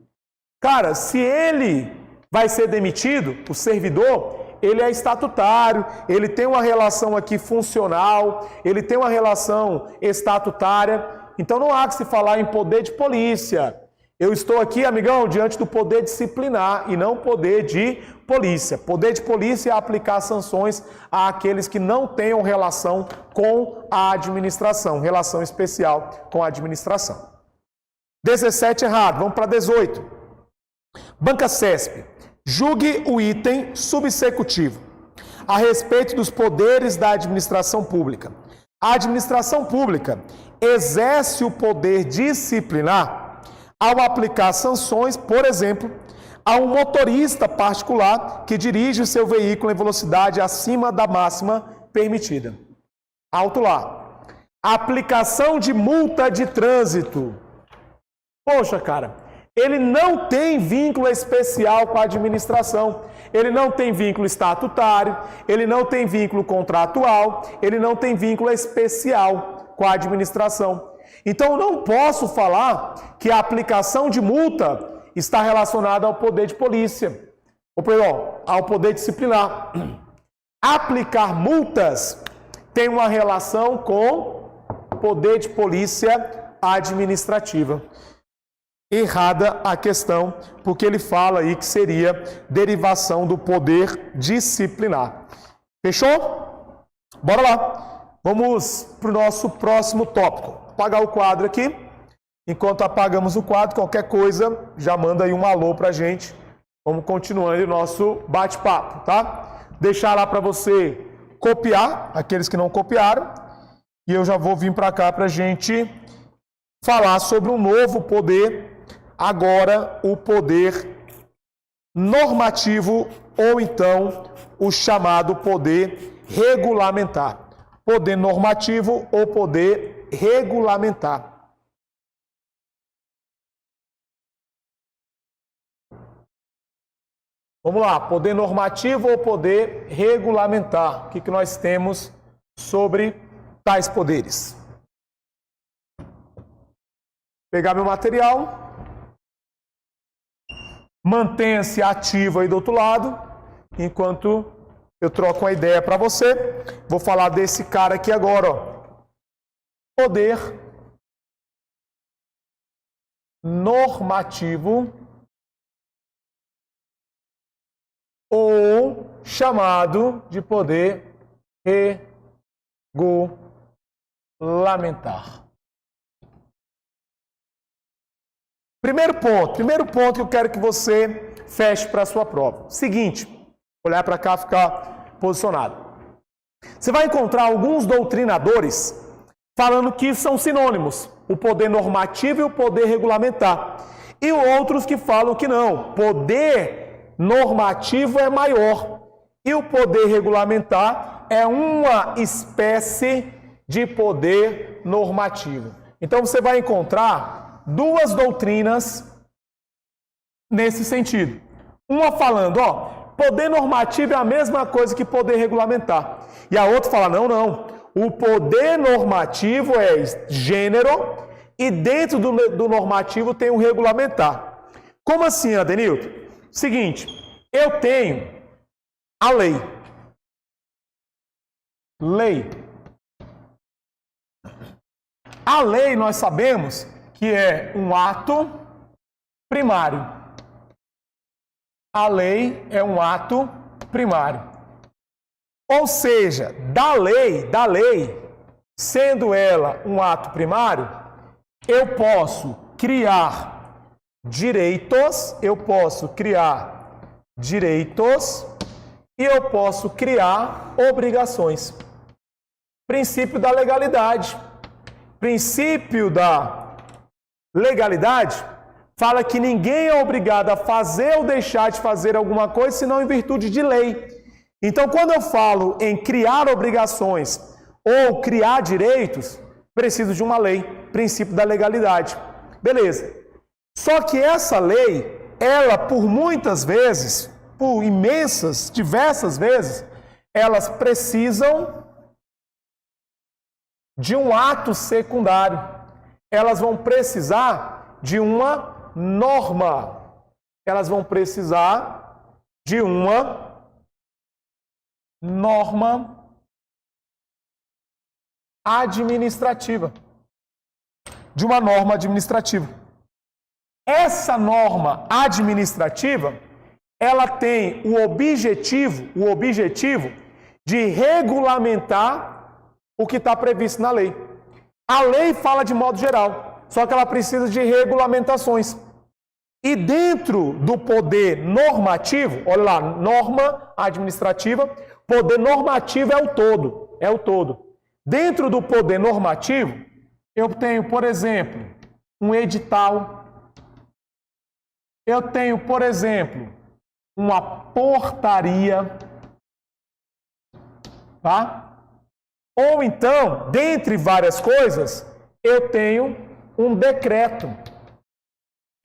Cara, se ele vai ser demitido, o servidor, ele é estatutário, ele tem uma relação aqui funcional, ele tem uma relação estatutária, então não há que se falar em poder de polícia. Eu estou aqui, amigão, diante do poder disciplinar e não poder de polícia. Poder de polícia é aplicar sanções àqueles que não tenham relação com a administração, relação especial com a administração. 17 errado, vamos para 18. Banca CESP, julgue o item subsecutivo. a respeito dos poderes da administração pública. A administração pública exerce o poder disciplinar ao aplicar sanções, por exemplo, a um motorista particular que dirige o seu veículo em velocidade acima da máxima permitida. Alto lá. Aplicação de multa de trânsito. Poxa, cara, ele não tem vínculo especial com a administração. Ele não tem vínculo estatutário, ele não tem vínculo contratual, ele não tem vínculo especial com a administração. Então, eu não posso falar que a aplicação de multa está relacionada ao poder de polícia, ou perdão, ao poder disciplinar. Aplicar multas tem uma relação com poder de polícia administrativa. Errada a questão, porque ele fala aí que seria derivação do poder disciplinar. Fechou? Bora lá. Vamos para o nosso próximo tópico. Apagar o quadro aqui. Enquanto apagamos o quadro, qualquer coisa, já manda aí um alô para a gente. Vamos continuando o nosso bate-papo, tá? Deixar lá para você copiar, aqueles que não copiaram. E eu já vou vir para cá para a gente falar sobre um novo poder. Agora, o poder normativo ou então o chamado poder regulamentar. Poder normativo ou poder regulamentar. Vamos lá, poder normativo ou poder regulamentar? O que nós temos sobre tais poderes? Vou pegar meu material. Mantenha-se ativo aí do outro lado, enquanto eu troco uma ideia para você. Vou falar desse cara aqui agora, ó. Poder normativo ou chamado de poder regulamentar. Primeiro ponto que eu quero que você feche para a sua prova. Seguinte, olhar para cá, ficar posicionado. Você vai encontrar alguns doutrinadores falando que são sinônimos, o poder normativo e o poder regulamentar. E outros que falam que não, poder normativo é maior e o poder regulamentar é uma espécie de poder normativo. Então você vai encontrar duas doutrinas nesse sentido. Uma falando, ó, poder normativo é a mesma coisa que poder regulamentar. E a outra fala, não. O poder normativo é gênero e dentro do normativo tem o regulamentar. Como assim, Adenilton? Seguinte, eu tenho a lei. A lei, nós sabemos que é um ato primário. A lei é um ato primário. Ou seja, da lei, sendo ela um ato primário, eu posso criar direitos, e eu posso criar obrigações. Princípio da legalidade. Princípio da legalidade fala que ninguém é obrigado a fazer ou deixar de fazer alguma coisa, senão em virtude de lei. Então, quando eu falo em criar obrigações ou criar direitos, preciso de uma lei, princípio da legalidade. Beleza. Só que essa lei, ela por muitas vezes, por imensas, diversas vezes, elas precisam de um ato secundário. Elas vão precisar de uma norma. Elas vão precisar de uma norma administrativa. De uma norma administrativa. Essa norma administrativa, ela tem o objetivo de regulamentar o que está previsto na lei. A lei fala de modo geral, só que ela precisa de regulamentações. E dentro do poder normativo, olha lá, norma administrativa, Poder normativo é o todo, é o todo. Dentro do poder normativo, eu tenho, por exemplo, um edital. Eu tenho, por exemplo, uma portaria, tá? Ou então, dentre várias coisas, eu tenho um decreto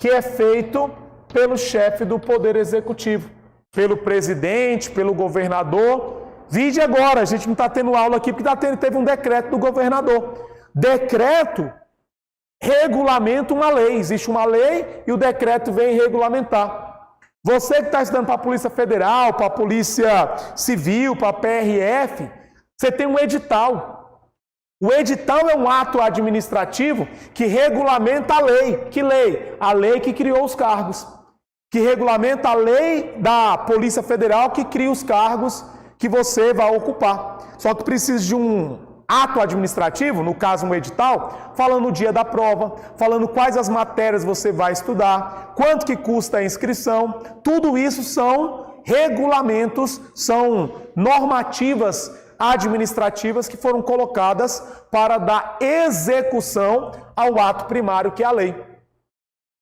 que é feito pelo chefe do Poder Executivo, pelo presidente, pelo governador. Vide agora, a gente não está tendo aula aqui porque teve um decreto do governador. Decreto regulamenta uma lei. Existe uma lei e o decreto vem regulamentar. Você que está estudando para a Polícia Federal, para a Polícia Civil, para a PRF, você tem um edital. O edital é um ato administrativo que regulamenta a lei. Que lei? A lei que criou os cargos. Que regulamenta a lei da Polícia Federal que cria os cargos que você vai ocupar. Só que precisa de um ato administrativo, no caso um edital, falando o dia da prova, falando quais as matérias você vai estudar, quanto que custa a inscrição. Tudo isso são regulamentos, são normativas administrativas que foram colocadas para dar execução ao ato primário, que é a lei.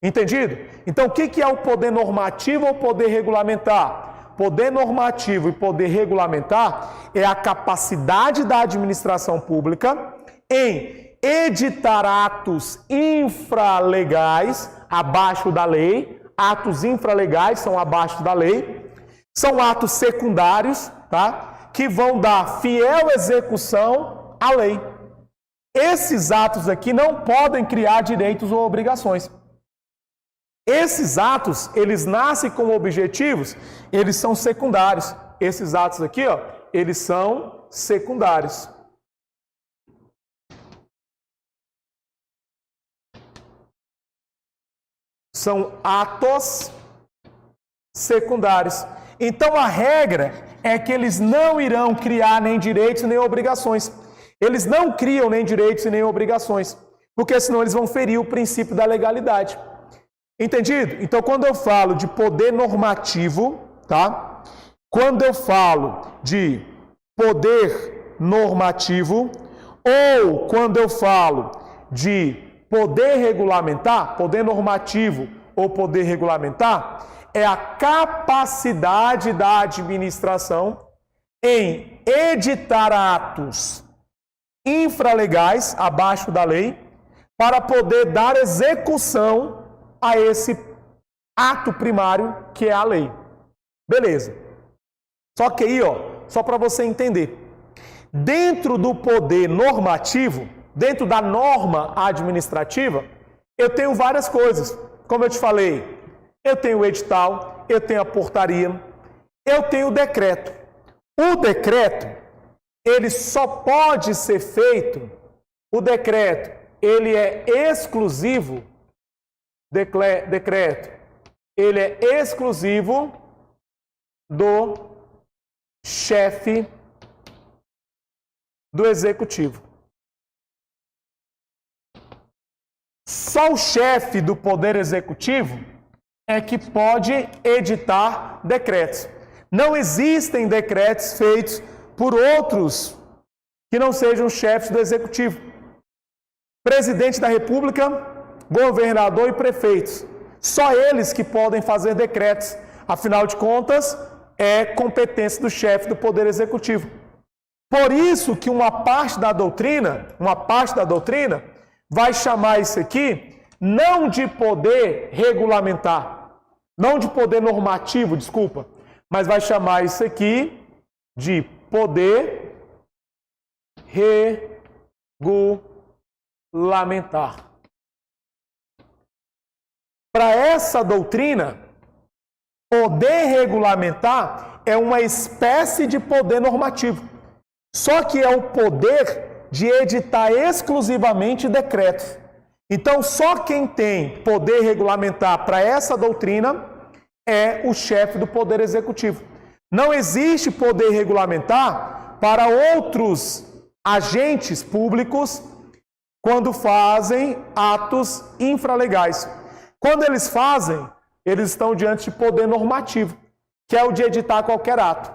Entendido? Então, o que é o poder normativo ou poder regulamentar? Poder normativo e poder regulamentar é a capacidade da administração pública em editar atos infralegais abaixo da lei. Atos infralegais são abaixo da lei. São atos secundários, tá? Que vão dar fiel execução à lei. Esses atos aqui não podem criar direitos ou obrigações. Esses atos, eles nascem com objetivos, eles são secundários. Esses atos aqui, ó, eles são secundários. São atos secundários. Então a regra é que eles não irão criar nem direitos nem obrigações. Eles não criam nem direitos e nem obrigações, porque senão eles vão ferir o princípio da legalidade. Entendido? Então, quando eu falo de poder normativo, tá? Quando eu falo de poder normativo, ou quando eu falo de poder regulamentar, poder normativo ou poder regulamentar, é a capacidade da administração em editar atos infralegais, abaixo da lei, para poder dar execução a esse ato primário que é a lei. Beleza. Só que aí, ó, só para você entender, dentro do poder normativo, dentro da norma administrativa, eu tenho várias coisas. Como eu te falei, eu tenho o edital, eu tenho a portaria, eu tenho o decreto. O decreto, ele só pode ser feito, o decreto, ele é exclusivo. Decreto, ele é exclusivo do chefe do executivo. Só o chefe do poder executivo é que pode editar decretos. Não existem decretos feitos por outros que não sejam chefes do executivo. Presidente da República, governador e prefeitos. Só eles que podem fazer decretos. Afinal de contas, é competência do chefe do Poder Executivo. Por isso que uma parte da doutrina vai chamar isso aqui não de poder regulamentar, não de poder normativo, desculpa, mas vai chamar isso aqui de poder regulamentar. Para essa doutrina, poder regulamentar é uma espécie de poder normativo. Só que é o poder de editar exclusivamente decretos. Então, só quem tem poder regulamentar para essa doutrina é o chefe do Poder Executivo. Não existe poder regulamentar para outros agentes públicos quando fazem atos infralegais. Quando eles fazem, eles estão diante de poder normativo, que é o de editar qualquer ato.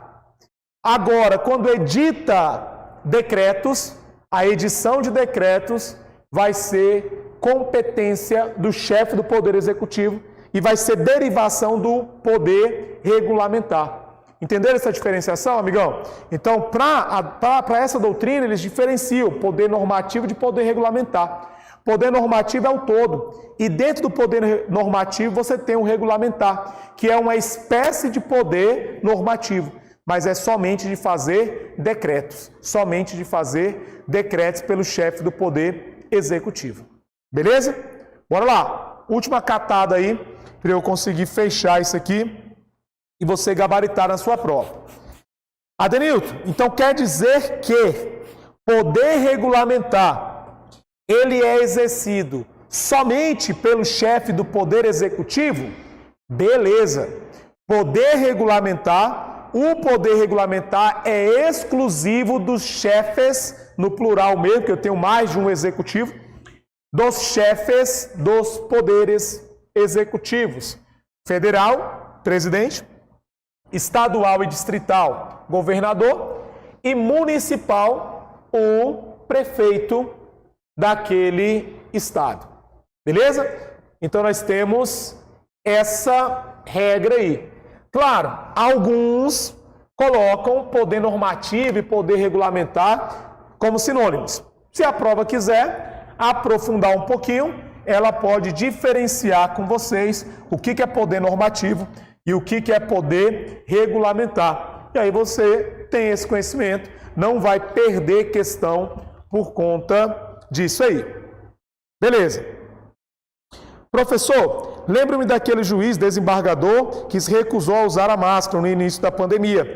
Agora, quando edita decretos, a edição de decretos vai ser competência do chefe do Poder Executivo e vai ser derivação do poder regulamentar. Entenderam essa diferenciação, amigão? Então, para essa doutrina, eles diferenciam poder normativo de poder regulamentar. Poder normativo é o todo. E dentro do poder normativo, você tem o regulamentar, que é uma espécie de poder normativo, mas é somente de fazer decretos. Somente de fazer decretos pelo chefe do Poder Executivo. Beleza? Bora lá. Última catada aí, para eu conseguir fechar isso aqui e você gabaritar na sua prova. Adenilton, então quer dizer que poder regulamentar, ele é exercido somente pelo chefe do Poder Executivo? Beleza. Poder regulamentar, o poder regulamentar é exclusivo dos chefes, no plural mesmo, que eu tenho mais de um executivo, dos chefes dos poderes executivos. Federal, presidente, estadual e distrital, governador, e municipal, o prefeito daquele estado. Beleza? Então nós temos essa regra aí. Claro, alguns colocam poder normativo e poder regulamentar como sinônimos. Se a prova quiser aprofundar um pouquinho, ela pode diferenciar com vocês o que é poder normativo e o que é poder regulamentar. E aí você tem esse conhecimento, não vai perder questão por conta disso aí. Beleza. Professor, lembro-me daquele juiz desembargador que se recusou a usar a máscara no início da pandemia.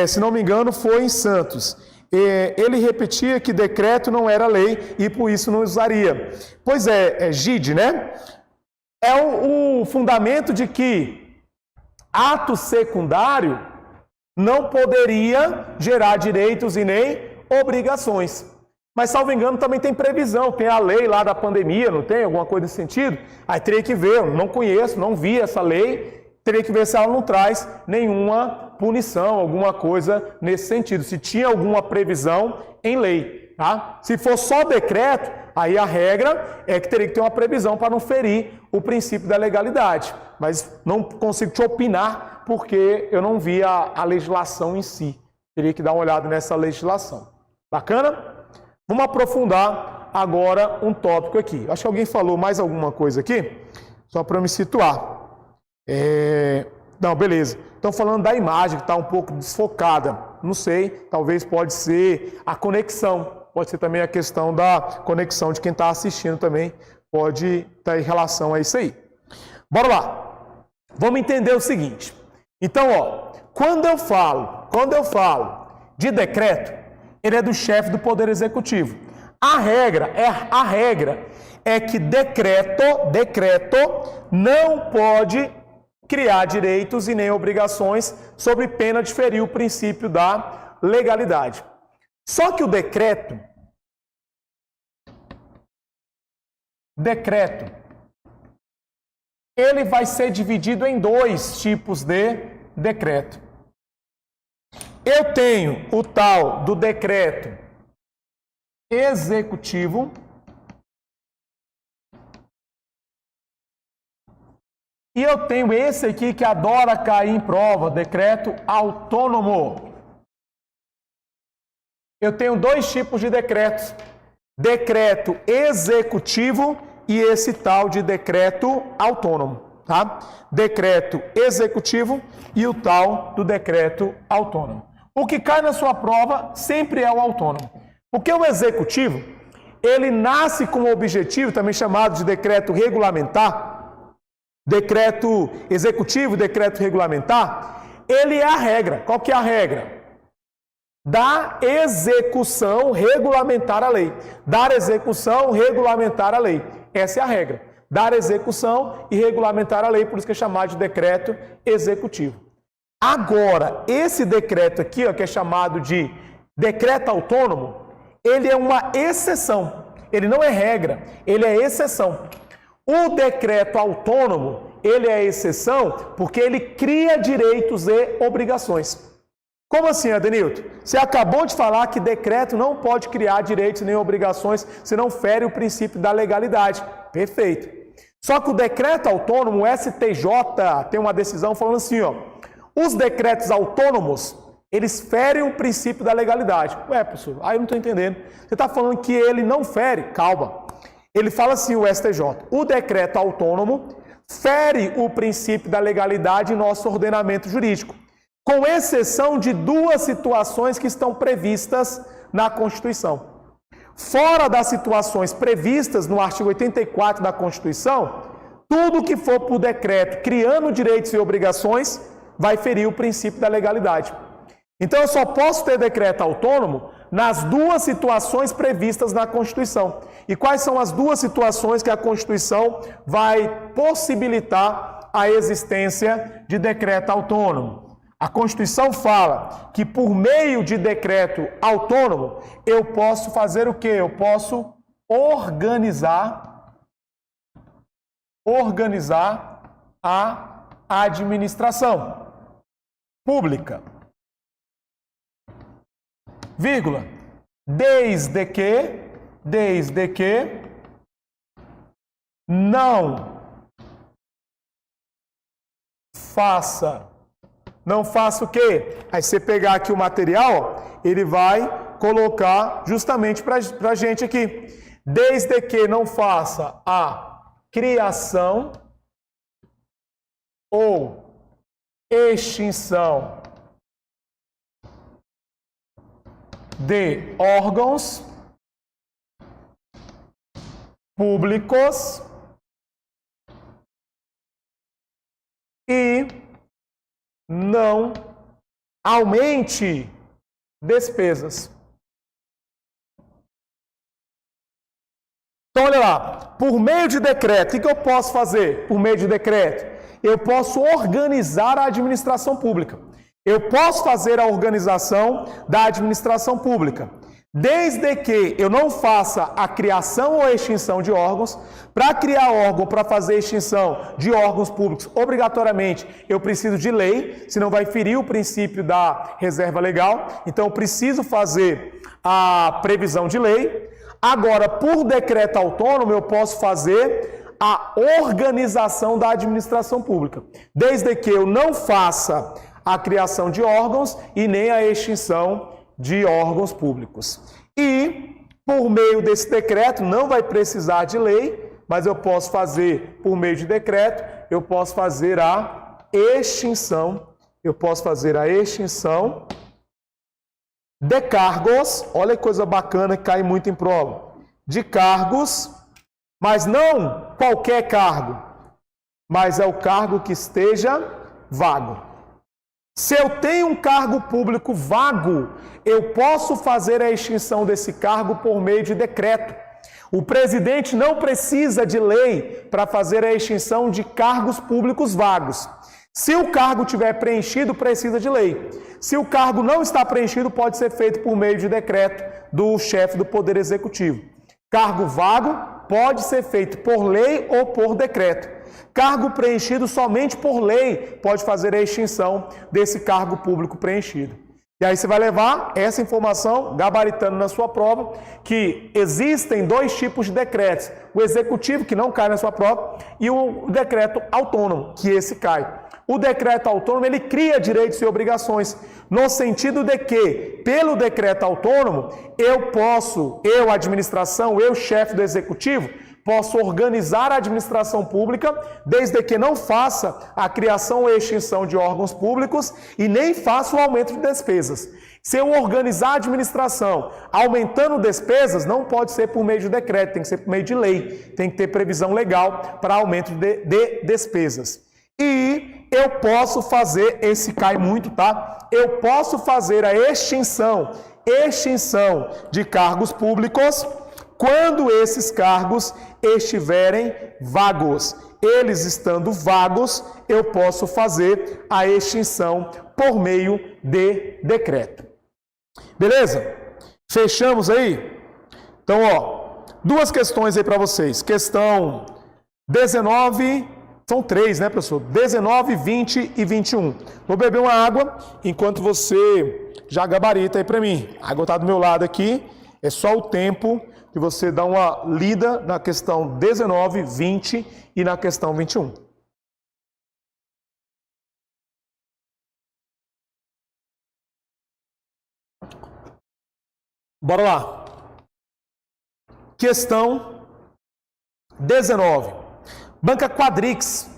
Se não me engano, foi em Santos. Ele repetia que decreto não era lei e por isso não usaria. Pois é Gide, né? É o fundamento de que ato secundário não poderia gerar direitos e nem obrigações. Mas, salvo engano, também tem previsão, tem a lei lá da pandemia, não tem? Alguma coisa nesse sentido? Aí teria que ver, eu não conheço, não vi essa lei, teria que ver se ela não traz nenhuma punição, alguma coisa nesse sentido, se tinha alguma previsão em lei, tá? Se for só decreto, aí a regra é que teria que ter uma previsão para não ferir o princípio da legalidade, mas não consigo te opinar porque eu não vi a legislação em si, teria que dar uma olhada nessa legislação. Bacana? Vamos aprofundar agora um tópico aqui. Acho que alguém falou mais alguma coisa aqui, só para me situar. Não, beleza. Estão falando da imagem que está um pouco desfocada. Não sei, talvez pode ser a conexão. Pode ser também a questão da conexão de quem está assistindo também. Pode estar em relação a isso aí. Bora lá. Vamos entender o seguinte. Então, quando eu falo de decreto, ele é do chefe do Poder Executivo. A regra é que decreto não pode criar direitos e nem obrigações sob pena de ferir o princípio da legalidade. Só que o decreto, ele vai ser dividido em dois tipos de decreto. Eu tenho o tal do decreto executivo e eu tenho esse aqui que adora cair em prova, decreto autônomo. Eu tenho dois tipos de decretos, decreto executivo e esse tal de decreto autônomo, tá? Decreto executivo e o tal do decreto autônomo. O que cai na sua prova sempre é o autônomo. Porque o executivo, ele nasce com o objetivo, também chamado de decreto regulamentar, decreto executivo, decreto regulamentar, ele é a regra. Qual que é a regra? Da execução regulamentar à lei. Dar execução regulamentar à lei. Essa é a regra. Dar execução e regulamentar a lei, por isso que é chamado de decreto executivo. Agora, esse decreto aqui, que é chamado de decreto autônomo, ele é uma exceção. Ele não é regra, ele é exceção. O decreto autônomo, ele é exceção porque ele cria direitos e obrigações. Como assim, Adenilton? Você acabou de falar que decreto não pode criar direitos nem obrigações se não fere o princípio da legalidade. Perfeito. Só que o decreto autônomo, o STJ, tem uma decisão falando assim, ó, os decretos autônomos, eles ferem o princípio da legalidade. Ué, professor, aí eu não estou entendendo. Você está falando que ele não fere? Calma. Ele fala assim, o STJ, o decreto autônomo fere o princípio da legalidade em nosso ordenamento jurídico, com exceção de duas situações que estão previstas na Constituição. Fora das situações previstas no artigo 84 da Constituição, tudo que for por decreto criando direitos e obrigações vai ferir o princípio da legalidade. Então eu só posso ter decreto autônomo nas duas situações previstas na Constituição. E quais são as duas situações que a Constituição vai possibilitar a existência de decreto autônomo? A Constituição fala que por meio de decreto autônomo eu posso fazer o quê? Eu posso organizar a administração pública. Vírgula. Desde que não faça o quê? Aí você pegar aqui o material, ele vai colocar justamente para a gente aqui. Desde que não faça a criação ou extinção de órgãos públicos e não aumente despesas. Então, olha lá, por meio de decreto, o que eu posso fazer por meio de decreto? Eu posso organizar a administração pública. Eu posso fazer a organização da administração pública, desde que eu não faça a criação ou extinção de órgãos. Para criar órgão, para fazer extinção de órgãos públicos, obrigatoriamente eu preciso de lei, senão vai ferir o princípio da reserva legal. Então eu preciso fazer a previsão de lei. Agora, por decreto autônomo, eu posso fazer a organização da administração pública, desde que eu não faça a criação de órgãos e nem a extinção de órgãos públicos. E, por meio desse decreto, não vai precisar de lei, mas eu posso fazer, por meio de decreto, eu posso fazer a extinção, de cargos, olha que coisa bacana que cai muito em prova, de cargos, mas não qualquer cargo, mas é o cargo que esteja vago. Se eu tenho um cargo público vago, eu posso fazer a extinção desse cargo por meio de decreto. O presidente não precisa de lei para fazer a extinção de cargos públicos vagos. Se o cargo estiver preenchido, precisa de lei. Se o cargo não está preenchido, pode ser feito por meio de decreto do chefe do Poder Executivo. Cargo vago pode ser feito por lei ou por decreto. Cargo preenchido somente por lei pode fazer a extinção desse cargo público preenchido. E aí você vai levar essa informação, gabaritando na sua prova, que existem dois tipos de decretos. O executivo, que não cai na sua prova, e o decreto autônomo, que esse cai. O decreto autônomo, ele cria direitos e obrigações, no sentido de que, pelo decreto autônomo, eu, administração, eu, chefe do executivo, posso organizar a administração pública, desde que não faça a criação ou extinção de órgãos públicos e nem faça o aumento de despesas. Se eu organizar a administração aumentando despesas, não pode ser por meio de decreto, tem que ser por meio de lei, tem que ter previsão legal para aumento de despesas. E eu posso fazer, esse cai muito, tá? Eu posso fazer a extinção de cargos públicos quando esses cargos estiverem vagos. Eles estando vagos, eu posso fazer a extinção por meio de decreto. Beleza? Fechamos aí? Então, ó, duas questões aí para vocês. Questão 19 São 3, né, professor? 19, 20 e 21. Vou beber uma água enquanto você já gabarita aí para mim. A água está do meu lado aqui. É só o tempo que você dá uma lida na questão 19, 20 e na questão 21. Bora lá. Questão 19. Banca Quadrix.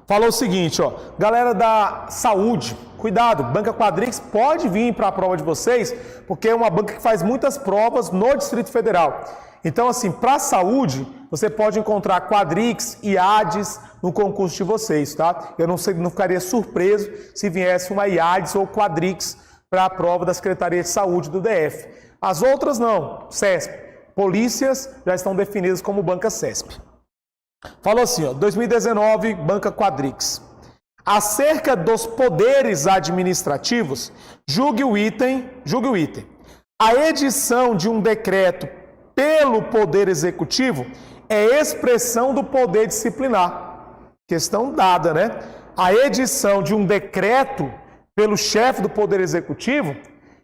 Falou o seguinte, ó. Galera da saúde, cuidado, Banca Quadrix pode vir para a prova de vocês, porque é uma banca que faz muitas provas no Distrito Federal. Então, assim, para a saúde, você pode encontrar Quadrix e IADES no concurso de vocês, tá? Eu não sei, não ficaria surpreso se viesse uma IADES ou Quadrix para a prova da Secretaria de Saúde do DF. As outras não, CESP. Polícias já estão definidas como Banca CESP. Falou assim, ó, 2019, Banca Quadrix. Acerca dos poderes administrativos, julgue o item. A edição de um decreto pelo Poder Executivo é expressão do poder disciplinar. Questão dada, né? A edição de um decreto pelo chefe do Poder Executivo,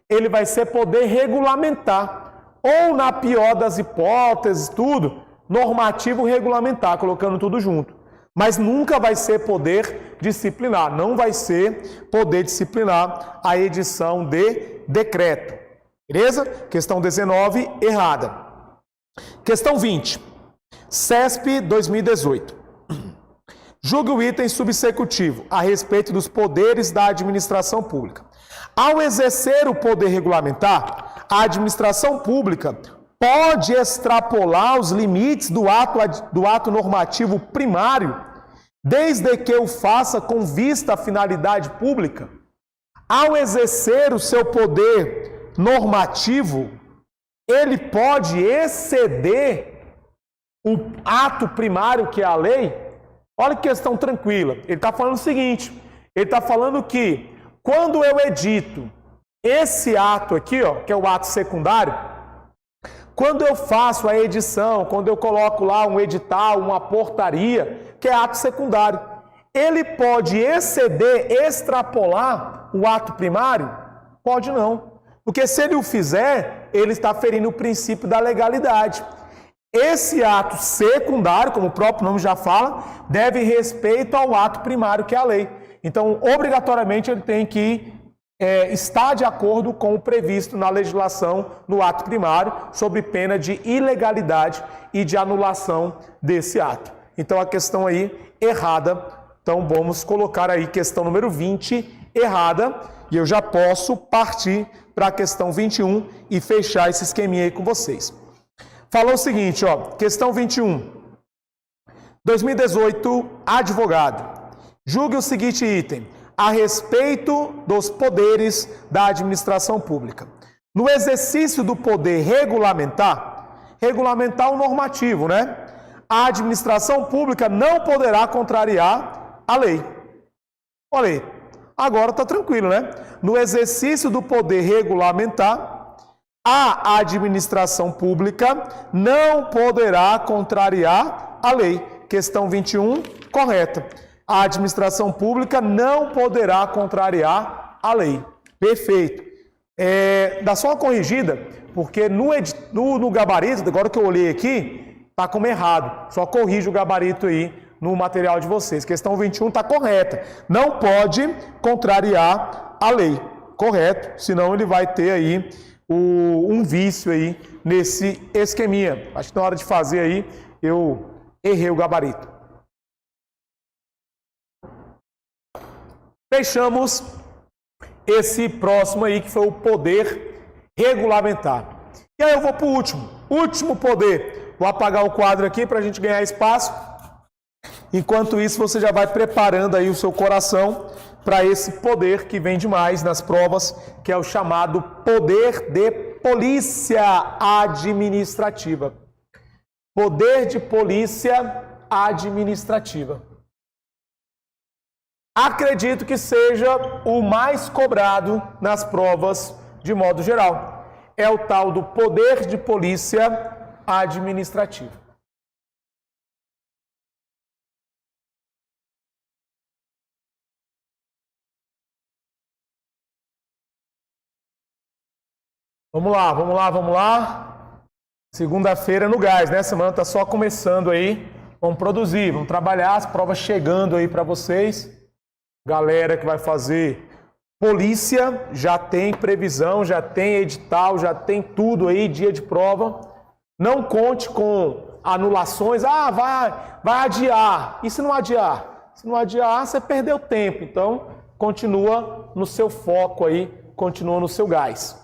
ele vai ser poder regulamentar. Ou, na pior das hipóteses, tudo, normativo regulamentar, colocando tudo junto. Mas nunca vai ser poder disciplinar, não vai ser poder disciplinar a edição de decreto. Beleza? Questão 19, errada. Questão 20. CESP 2018. Julgue o item subsecutivo a respeito dos poderes da administração pública. Ao exercer o poder regulamentar, a administração pública pode extrapolar os limites do ato normativo primário, desde que o faça com vista à finalidade pública. Ao exercer o seu poder normativo, ele pode exceder o ato primário, que é a lei. Olha que questão tranquila. Ele está falando o seguinte, ele está falando que quando eu edito esse ato aqui, ó, que é o ato secundário, quando eu faço a edição, quando eu coloco lá um edital, uma portaria, que é ato secundário, ele pode exceder, extrapolar o ato primário? Pode não. Porque se ele o fizer, ele está ferindo o princípio da legalidade. Esse ato secundário, como o próprio nome já fala, deve respeito ao ato primário, que é a lei. Então, obrigatoriamente, ele tem que estar de acordo com o previsto na legislação no ato primário, sob pena de ilegalidade e de anulação desse ato. Então, a questão aí errada. Então, vamos colocar aí questão número 20 errada, e eu já posso partir para a questão 21 e fechar esse esqueminha aí com vocês. Falou o seguinte, ó, questão 21. 2018, advogado. Julgue o seguinte item, a respeito dos poderes da administração pública. No exercício do poder regulamentar o normativo, né? A administração pública não poderá contrariar a lei. Olha aí, agora está tranquilo, né? No exercício do poder regulamentar, a administração pública não poderá contrariar a lei. Questão 21, correta. A administração pública não poderá contrariar a lei. Perfeito. Dá só uma corrigida, porque no gabarito, agora que eu olhei aqui, está como errado. Só corrige o gabarito aí no material de vocês. Questão 21 está correta. Não pode contrariar a lei. Correto, senão ele vai ter aí um vício aí nesse esqueminha. Acho que na hora de fazer aí, eu errei o gabarito. Fechamos esse próximo aí, que foi o poder regulamentar. E aí eu vou para o último poder. Vou apagar o quadro aqui para a gente ganhar espaço. Enquanto isso, você já vai preparando aí o seu coração para esse poder que vem demais nas provas, que é o chamado poder de polícia administrativa. Poder de polícia administrativa. Acredito que seja o mais cobrado nas provas de modo geral. É o tal do poder de polícia administrativa. Vamos lá, vamos lá, vamos lá. Segunda-feira no gás, né? Semana está só começando aí. Vamos produzir, vamos trabalhar, as provas chegando aí para vocês. Galera que vai fazer polícia, já tem previsão, já tem edital, já tem tudo aí, dia de prova. Não conte com anulações. Ah, vai adiar. E se não adiar? Se não adiar, você perdeu tempo. Então, continua no seu foco aí, continua no seu gás.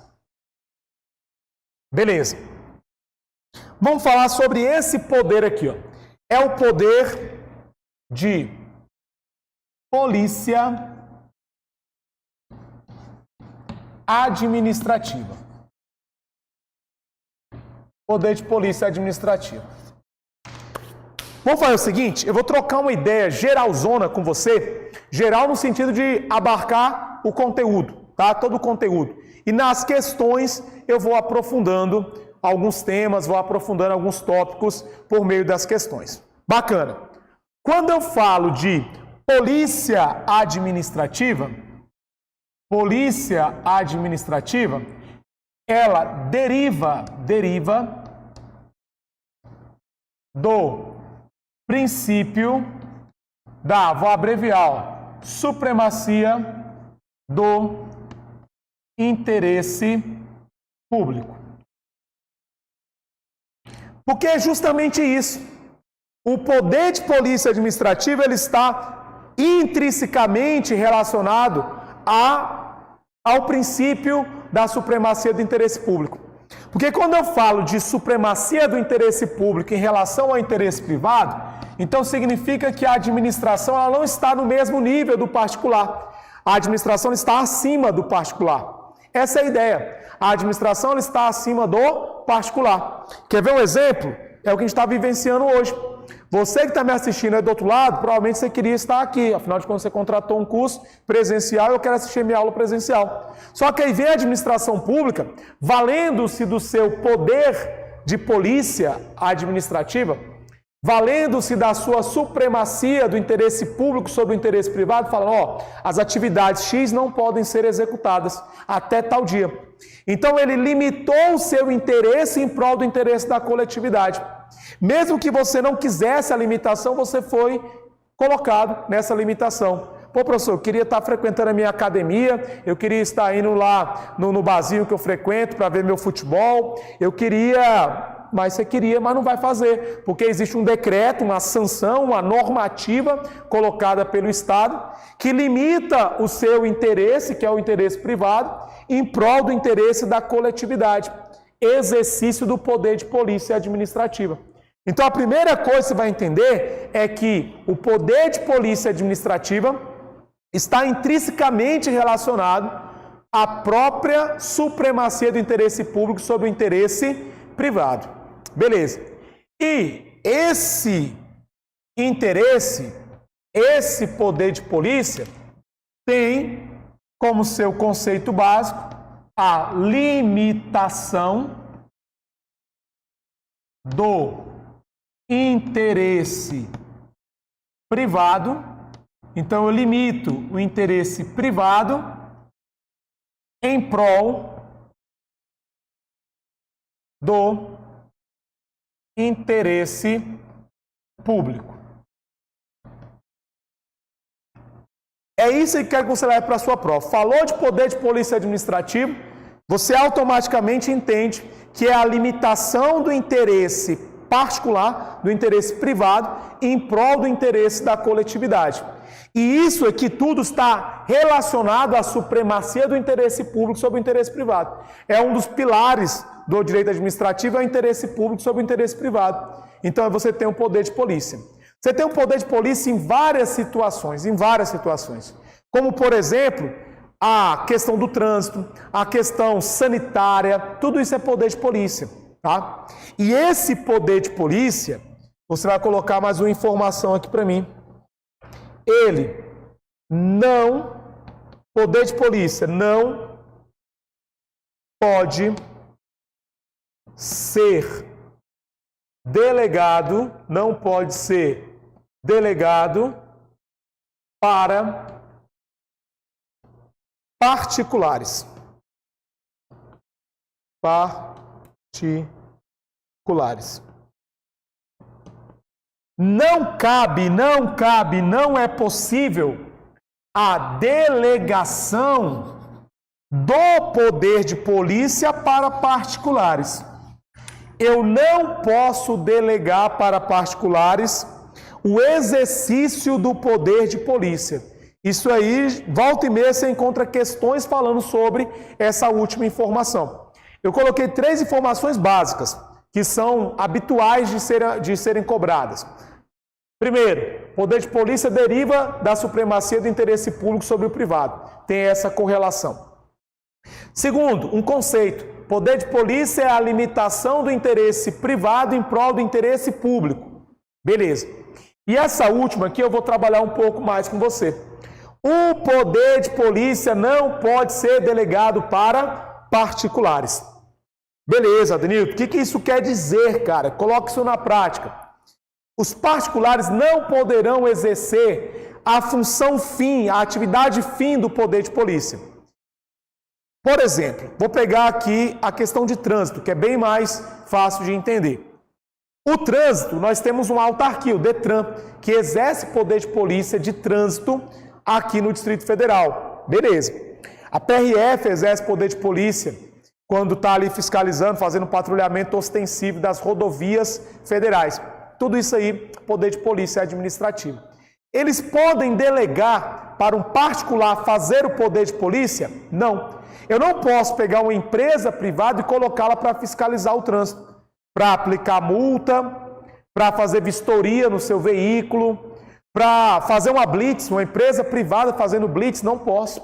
Beleza. Vamos falar sobre esse poder aqui, ó. É o poder de polícia administrativa. Poder de polícia administrativa. Vamos fazer o seguinte, eu vou trocar uma ideia geralzona com você, geral no sentido de abarcar o conteúdo, tá? Todo o conteúdo. E nas questões eu vou aprofundando alguns temas, vou aprofundando alguns tópicos por meio das questões. Bacana. Quando eu falo de polícia administrativa, ela deriva do princípio da, vou abreviar, supremacia do interesse público. Porque é justamente isso. O poder de polícia administrativa ele está intrinsecamente relacionado ao princípio da supremacia do interesse público. Porque quando eu falo de supremacia do interesse público em relação ao interesse privado, então significa que a administração ela não está no mesmo nível do particular. A administração está acima do particular. Essa é a ideia. A administração ela está acima do particular. Quer ver um exemplo? É o que a gente está vivenciando hoje. Você que está me assistindo aí do outro lado, provavelmente você queria estar aqui. Afinal de contas, você contratou um curso presencial e eu quero assistir minha aula presencial. Só que aí vem a administração pública, valendo-se do seu poder de polícia administrativa, valendo-se da sua supremacia do interesse público sobre o interesse privado, falando, ó, as atividades X não podem ser executadas até tal dia. Então ele limitou o seu interesse em prol do interesse da coletividade. Mesmo que você não quisesse a limitação, você foi colocado nessa limitação. Pô, professor, eu queria estar frequentando a minha academia, eu queria estar indo lá no barzinho que eu frequento para ver meu futebol, eu queria, mas você queria, mas não vai fazer, porque existe um decreto, uma sanção, uma normativa colocada pelo Estado que limita o seu interesse, que é o interesse privado, em prol do interesse da coletividade. Exercício do poder de polícia administrativa. Então, a primeira coisa que você vai entender é que o poder de polícia administrativa está intrinsecamente relacionado à própria supremacia do interesse público sobre o interesse privado. Beleza. E esse interesse, esse poder de polícia, tem como seu conceito básico a limitação do interesse privado. Então, eu limito o interesse privado em prol do interesse público. É isso que quero que você leve para a sua prova. Falou de poder de polícia administrativo, você automaticamente entende que é a limitação do interesse particular, do interesse privado, em prol do interesse da coletividade. E isso aqui tudo está relacionado à supremacia do interesse público sobre o interesse privado. É um dos pilares do direito administrativo, é o interesse público sobre o interesse privado. Então você tem um poder de polícia. Você tem um poder de polícia em várias situações, como por exemplo, a questão do trânsito, a questão sanitária, tudo isso é poder de polícia, tá? E esse poder de polícia, você vai colocar mais uma informação aqui para mim. Poder de polícia não pode ser delegado, para particulares. particulares. Não é possível a delegação do poder de polícia para particulares. Eu não posso delegar para particulares o exercício do poder de polícia. Isso aí, volta e meia, você encontra questões falando sobre essa última informação. Eu coloquei 3 informações básicas, que são habituais de serem cobradas. Primeiro, poder de polícia deriva da supremacia do interesse público sobre o privado. Tem essa correlação. Segundo, um conceito. Poder de polícia é a limitação do interesse privado em prol do interesse público. Beleza. E essa última aqui eu vou trabalhar um pouco mais com você. O poder de polícia não pode ser delegado para particulares. Beleza, Adenilton. O que isso quer dizer, cara? Coloque isso na prática. Os particulares não poderão exercer a função fim, a atividade fim do poder de polícia. Por exemplo, vou pegar aqui a questão de trânsito, que é bem mais fácil de entender. O trânsito, nós temos uma autarquia, o DETRAN, que exerce poder de polícia de trânsito aqui no Distrito Federal. Beleza. A PRF exerce poder de polícia quando está ali fiscalizando, fazendo patrulhamento ostensivo das rodovias federais. Tudo isso aí, poder de polícia administrativo. Eles podem delegar para um particular fazer o poder de polícia? Não. Eu não posso pegar uma empresa privada e colocá-la para fiscalizar o trânsito, para aplicar multa, para fazer vistoria no seu veículo, para fazer uma blitz, uma empresa privada fazendo blitz, não posso.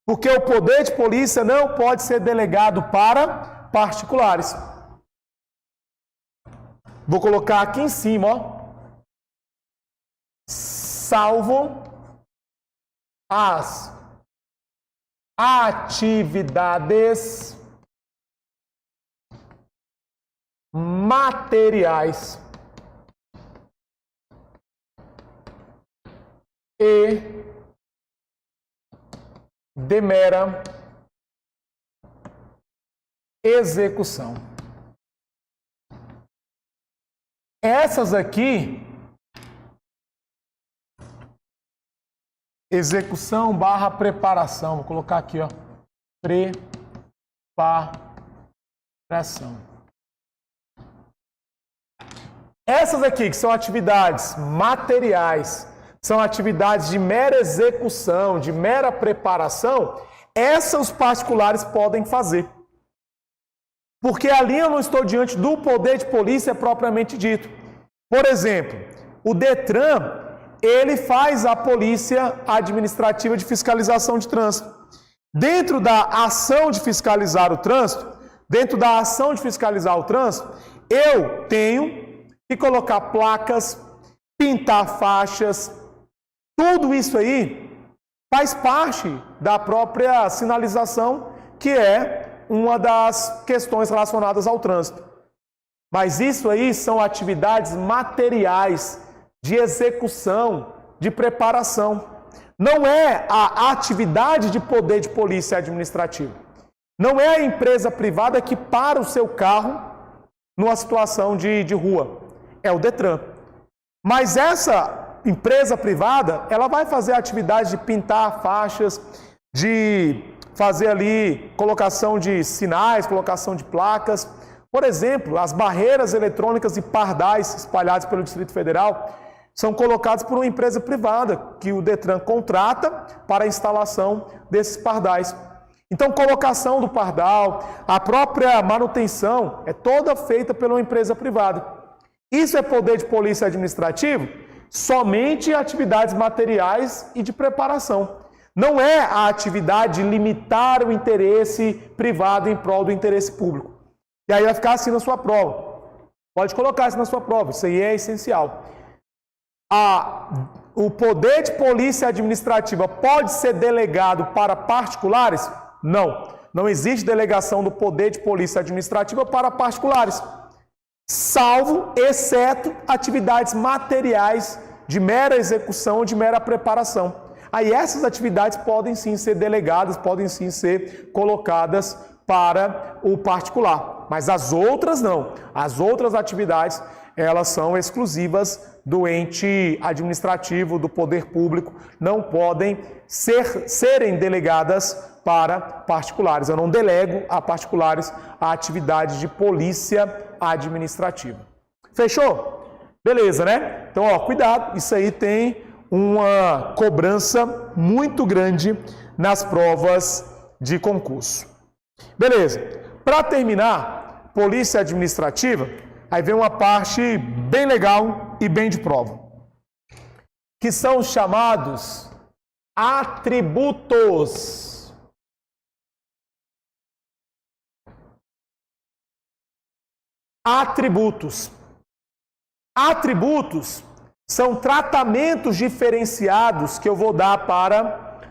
Porque o poder de polícia não pode ser delegado para particulares. Vou colocar aqui em cima, ó. Salvo as atividades materiais e de mera execução. Essas aqui, execução / preparação, vou colocar aqui, ó, preparação. Essas aqui, que são atividades materiais, são atividades de mera execução, de mera preparação, essas os particulares podem fazer. Porque ali eu não estou diante do poder de polícia propriamente dito. Por exemplo, o DETRAN, ele faz a polícia administrativa de fiscalização de trânsito. Dentro da ação de fiscalizar o trânsito, eu tenho que colocar placas, pintar faixas, tudo isso aí faz parte da própria sinalização, que é uma das questões relacionadas ao trânsito. Mas isso aí são atividades materiais de execução, de preparação. Não é a atividade de poder de polícia administrativa. Não é a empresa privada que para o seu carro numa situação de rua. É o DETRAN. Mas essa empresa privada, ela vai fazer atividades de pintar faixas, de fazer ali colocação de sinais, colocação de placas. Por exemplo, as barreiras eletrônicas e pardais espalhadas pelo Distrito Federal são colocadas por uma empresa privada que o DETRAN contrata para a instalação desses pardais. Então, colocação do pardal, a própria manutenção é toda feita por uma empresa privada. Isso é poder de polícia administrativo? Somente atividades materiais e de preparação. Não é a atividade de limitar o interesse privado em prol do interesse público. E aí vai ficar assim na sua prova. Pode colocar isso na sua prova, isso aí é essencial. O poder de polícia administrativa pode ser delegado para particulares? Não. Não existe delegação do poder de polícia administrativa para particulares. Salvo, exceto, atividades materiais de mera execução, de mera preparação. Aí essas atividades podem sim ser delegadas, podem sim ser colocadas para o particular. Mas as outras não. As outras atividades, elas são exclusivas do ente administrativo, do poder público, não podem serem delegadas para particulares. Eu não delego a particulares a atividade de polícia administrativa. Fechou? Beleza, né? Então, ó, cuidado, isso aí tem uma cobrança muito grande nas provas de concurso. Beleza. Para terminar, polícia administrativa, aí vem uma parte bem legal e bem de prova, que são os chamados atributos. Atributos. Atributos são tratamentos diferenciados que eu vou dar para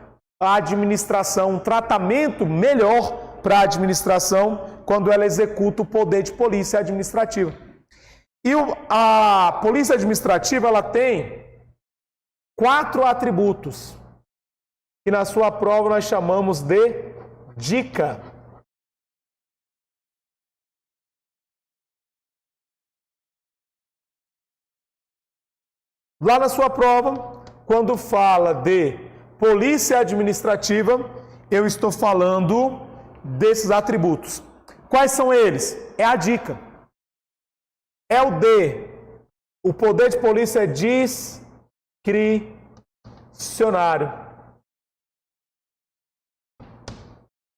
a administração, um tratamento melhor para a administração quando ela executa o poder de polícia administrativa. E a polícia administrativa, ela tem 4 atributos, que na sua prova nós chamamos de dica. Lá na sua prova, quando fala de polícia administrativa, eu estou falando desses atributos. Quais são eles? É a dica. É o D. O poder de polícia é discricionário.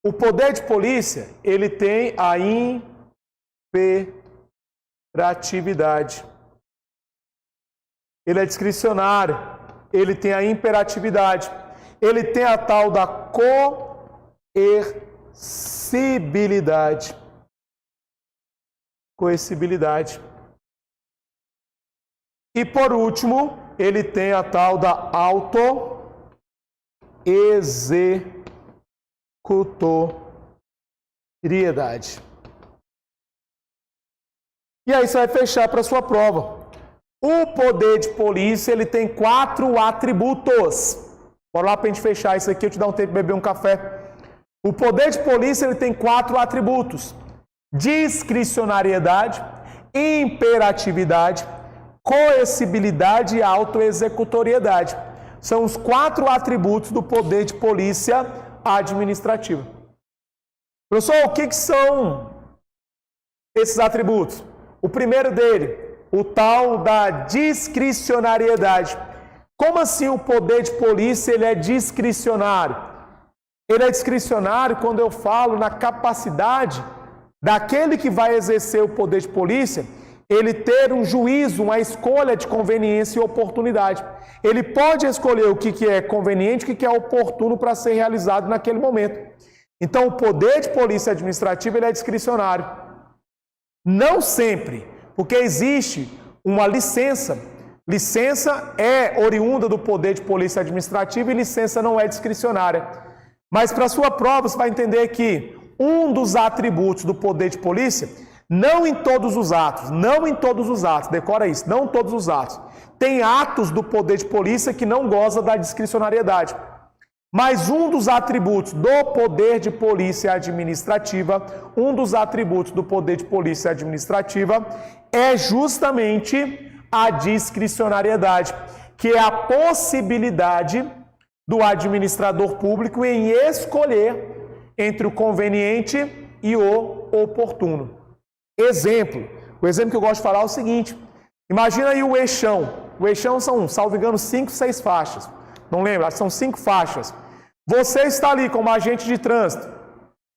O poder de polícia, ele tem a imperatividade. Ele é discricionário, ele tem a imperatividade, ele tem a tal da coercibilidade. Coercibilidade. E por último, ele tem a tal da autoexecutoriedade. E aí você vai fechar para a sua prova. O poder de polícia, ele tem 4 atributos. Bora lá para a gente fechar isso aqui, eu te dar um tempo de beber um café. O poder de polícia, ele tem 4 atributos. Discricionariedade, imperatividade, coercibilidade e autoexecutoriedade. São os 4 atributos do poder de polícia administrativa. Professor, o que são esses atributos? O primeiro dele, o tal da discricionariedade. Como assim o poder de polícia ele é discricionário? Ele é discricionário quando eu falo na capacidade daquele que vai exercer o poder de polícia, ele ter um juízo, uma escolha de conveniência e oportunidade. Ele pode escolher o que é conveniente, o que é oportuno para ser realizado naquele momento. Então, o poder de polícia administrativa ele é discricionário. Não sempre, porque existe uma licença. Licença é oriunda do poder de polícia administrativa e licença não é discricionária. Mas para a sua prova você vai entender que um dos atributos do poder de polícia, não em todos os atos, decora isso, não todos os atos. Tem atos do poder de polícia que não goza da discricionariedade. Mas um dos atributos do poder de polícia administrativa, é justamente a discricionariedade, que é a possibilidade do administrador público em escolher entre o conveniente e o oportuno. Exemplo, o exemplo que eu gosto de falar é o seguinte, imagina aí o eixão. O eixão são, salvo engano, 5, 6 faixas. Não lembro, são 5 faixas. Você está ali como agente de trânsito.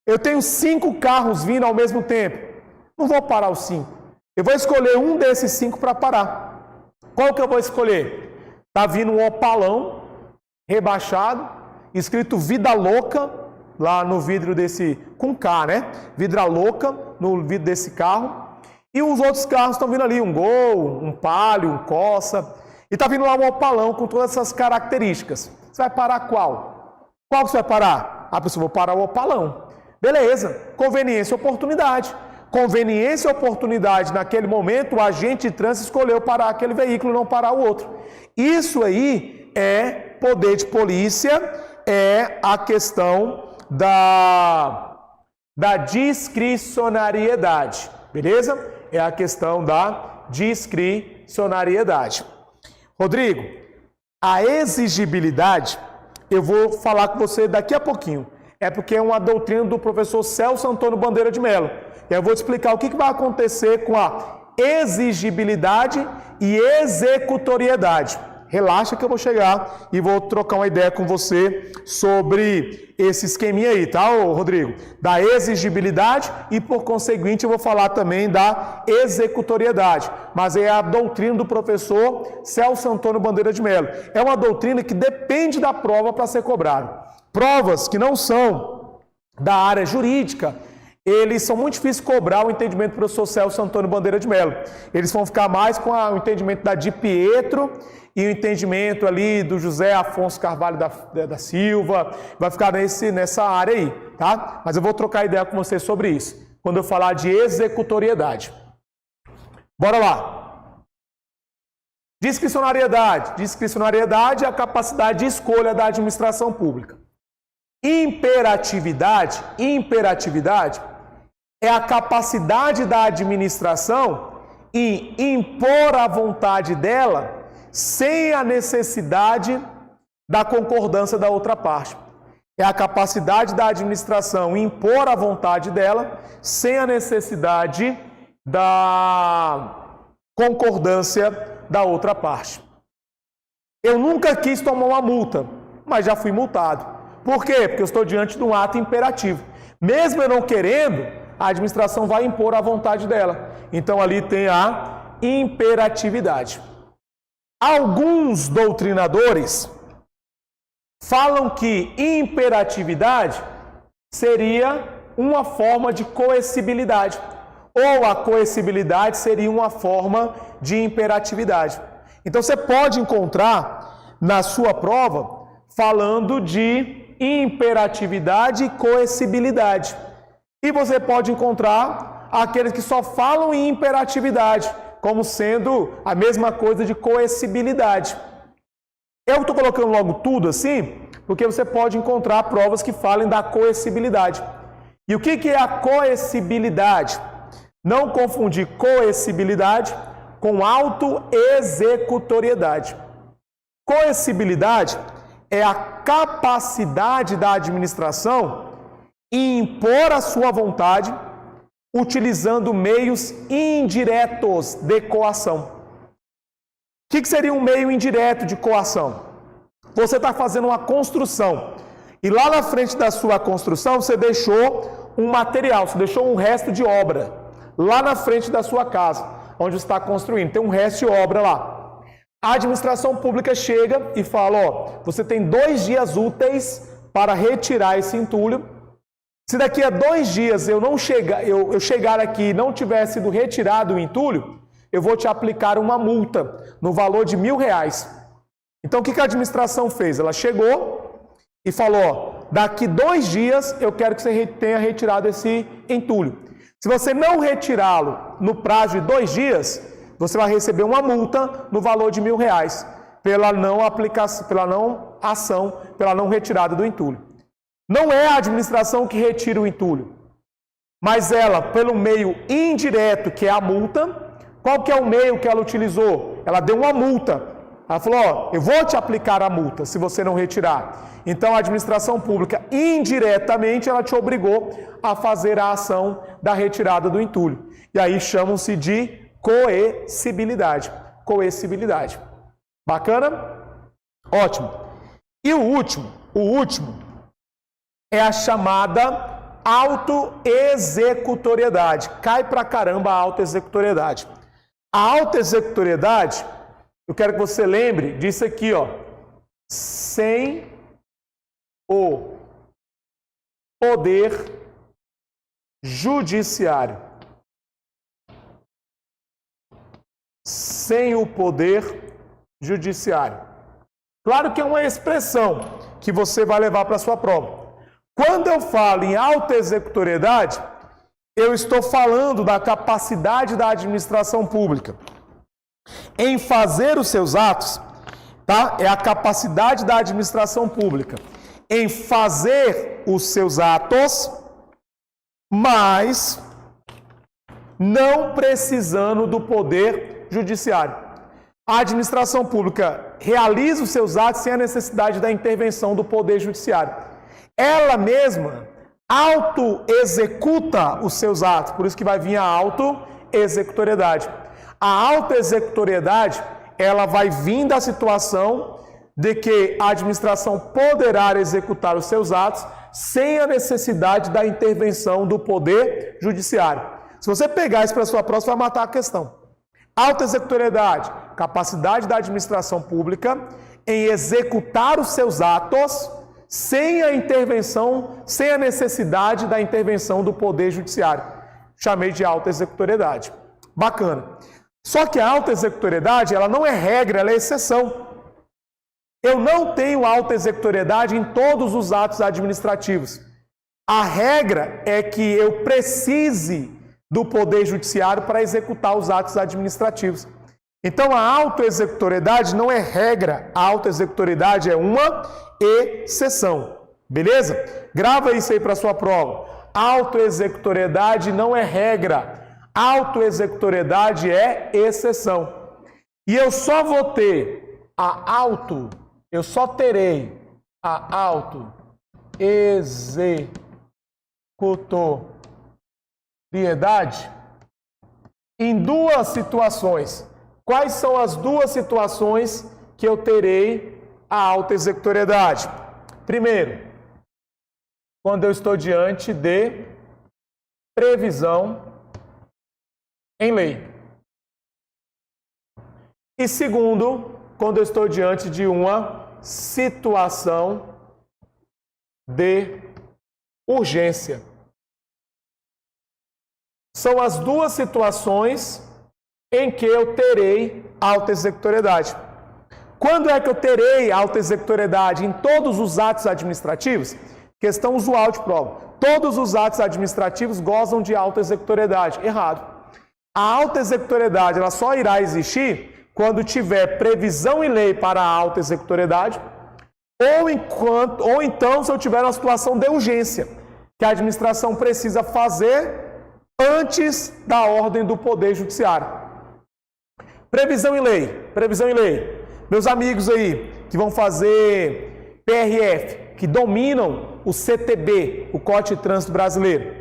Eu tenho 5 carros vindo ao mesmo tempo. Não vou parar os 5. Eu vou escolher um desses 5 para parar. Qual que eu vou escolher? Está vindo um opalão rebaixado, escrito Vida Louca, lá no vidro desse, com K, né? Vida Louca no vidro desse carro. E os outros carros estão vindo ali, um Gol, um Palio, um Corsa. E está vindo lá um opalão com todas essas características. Você vai parar qual? Qual você vai parar? Ah, pessoal, vou parar o opalão. Beleza, conveniência e oportunidade. Conveniência e oportunidade, naquele momento, o agente de trânsito escolheu parar aquele veículo, não parar o outro. Isso aí é poder de polícia, é a questão da discricionariedade, beleza? É a questão da discricionariedade. Rodrigo, a exigibilidade, eu vou falar com você daqui a pouquinho. É porque é uma doutrina do professor Celso Antônio Bandeira de Mello. E eu vou te explicar o que vai acontecer com a exigibilidade e executoriedade. Relaxa que eu vou chegar e vou trocar uma ideia com você sobre esse esqueminha aí, tá, Rodrigo? Da exigibilidade e, por conseguinte, eu vou falar também da executoriedade. Mas é a doutrina do professor Celso Antônio Bandeira de Mello. É uma doutrina que depende da prova para ser cobrada. Provas que não são da área jurídica, eles são muito difíceis de cobrar o entendimento do professor Celso Antônio Bandeira de Mello. Eles vão ficar mais com o entendimento da Di Pietro e o entendimento ali do José Afonso Carvalho da Silva. Vai ficar nessa área aí, tá? Mas eu vou trocar ideia com você sobre isso, quando eu falar de executoriedade. Bora lá. Discricionariedade. Discricionariedade é a capacidade de escolha da administração pública. Imperatividade é a capacidade da administração em impor a vontade dela sem a necessidade da concordância da outra parte. É a capacidade da administração em impor a vontade dela sem a necessidade da concordância da outra parte. Eu nunca quis tomar uma multa, mas já fui multado. Por quê? Porque eu estou diante de um ato imperativo. Mesmo eu não querendo, a administração vai impor a vontade dela. Então ali tem a imperatividade. Alguns doutrinadores falam que imperatividade seria uma forma de coercibilidade, ou a coercibilidade seria uma forma de imperatividade. Então você pode encontrar na sua prova falando de imperatividade e coercibilidade. E você pode encontrar aqueles que só falam em imperatividade, como sendo a mesma coisa de coercibilidade. Eu estou colocando logo tudo assim, porque você pode encontrar provas que falem da coercibilidade. E o que é a coercibilidade? Não confundir coercibilidade com autoexecutoriedade. Coercibilidade é a capacidade da administração em impor a sua vontade utilizando meios indiretos de coação. O que seria um meio indireto de coação? Você está fazendo uma construção e lá na frente da sua construção você deixou um material, você deixou um resto de obra lá na frente da sua casa, onde você está construindo, tem um resto de obra lá. A administração pública chega e fala, ó, você tem 2 dias úteis para retirar esse entulho. Se daqui a 2 dias eu chegar aqui e não tiver sido retirado o entulho, eu vou te aplicar uma multa no valor de R$1.000. Então o que a administração fez? Ela chegou e falou, ó, daqui 2 dias eu quero que você tenha retirado esse entulho. Se você não retirá-lo no prazo de 2 dias, você vai receber uma multa no valor de R$1.000 pela não ação, pela não retirada do entulho. Não é a administração que retira o entulho, mas ela, pelo meio indireto, que é a multa. Qual que é o meio que ela utilizou? Ela deu uma multa. Ela falou, ó, eu vou te aplicar a multa se você não retirar. Então a administração pública, indiretamente, ela te obrigou a fazer a ação da retirada do entulho. E aí chamam-se de coercibilidade. Coercibilidade. Bacana? Ótimo. E o último é a chamada autoexecutoriedade. Cai pra caramba a autoexecutoriedade. A autoexecutoriedade, eu quero que você lembre disso aqui, ó. Sem o poder judiciário. Sem o poder judiciário. Claro que é uma expressão que você vai levar para a sua prova. Quando eu falo em autoexecutoriedade, eu estou falando da capacidade da administração pública em fazer os seus atos, tá? É a capacidade da administração pública em fazer os seus atos, mas não precisando do poder judiciário. A administração pública realiza os seus atos sem a necessidade da intervenção do poder judiciário. Ela mesma auto-executa os seus atos, por isso que vai vir a auto-executoriedade. A auto-executoriedade, ela vai vir da situação de que a administração poderá executar os seus atos sem a necessidade da intervenção do poder judiciário. Se você pegar isso para a sua prova, você vai matar a questão. Auto-executoriedade, capacidade da administração pública em executar os seus atos sem a intervenção, sem a necessidade da intervenção do poder judiciário. Chamei de auto-executoriedade. Bacana. Só que a auto-executoriedade, ela não é regra, ela é exceção. Eu não tenho auto-executoriedade em todos os atos administrativos. A regra é que eu precise do Poder Judiciário para executar os atos administrativos. Então, a auto-executoriedade não é regra, a auto-executoriedade é uma exceção. Beleza? Grava isso aí para a sua prova. Auto-executoriedade não é regra, auto-executoriedade é exceção. E eu só vou ter eu só terei a auto-executoriedade em duas situações. Quais são as duas situações que eu terei a auto-executoriedade? Primeiro, quando eu estou diante de previsão em lei. E segundo, quando eu estou diante de uma situação de urgência. São as duas situações em que eu terei auto-executoriedade. Quando é que eu terei auto-executoriedade? Em todos os atos administrativos? Questão usual de prova. Todos os atos administrativos gozam de auto-executoriedade. Errado. A auto-executoriedade ela só irá existir quando tiver previsão em lei para a auto-executoriedade ou então se eu tiver uma situação de urgência, que a administração precisa fazer antes da ordem do Poder Judiciário. Previsão em lei. Meus amigos aí que vão fazer PRF, que dominam o CTB, o Código de Trânsito Brasileiro.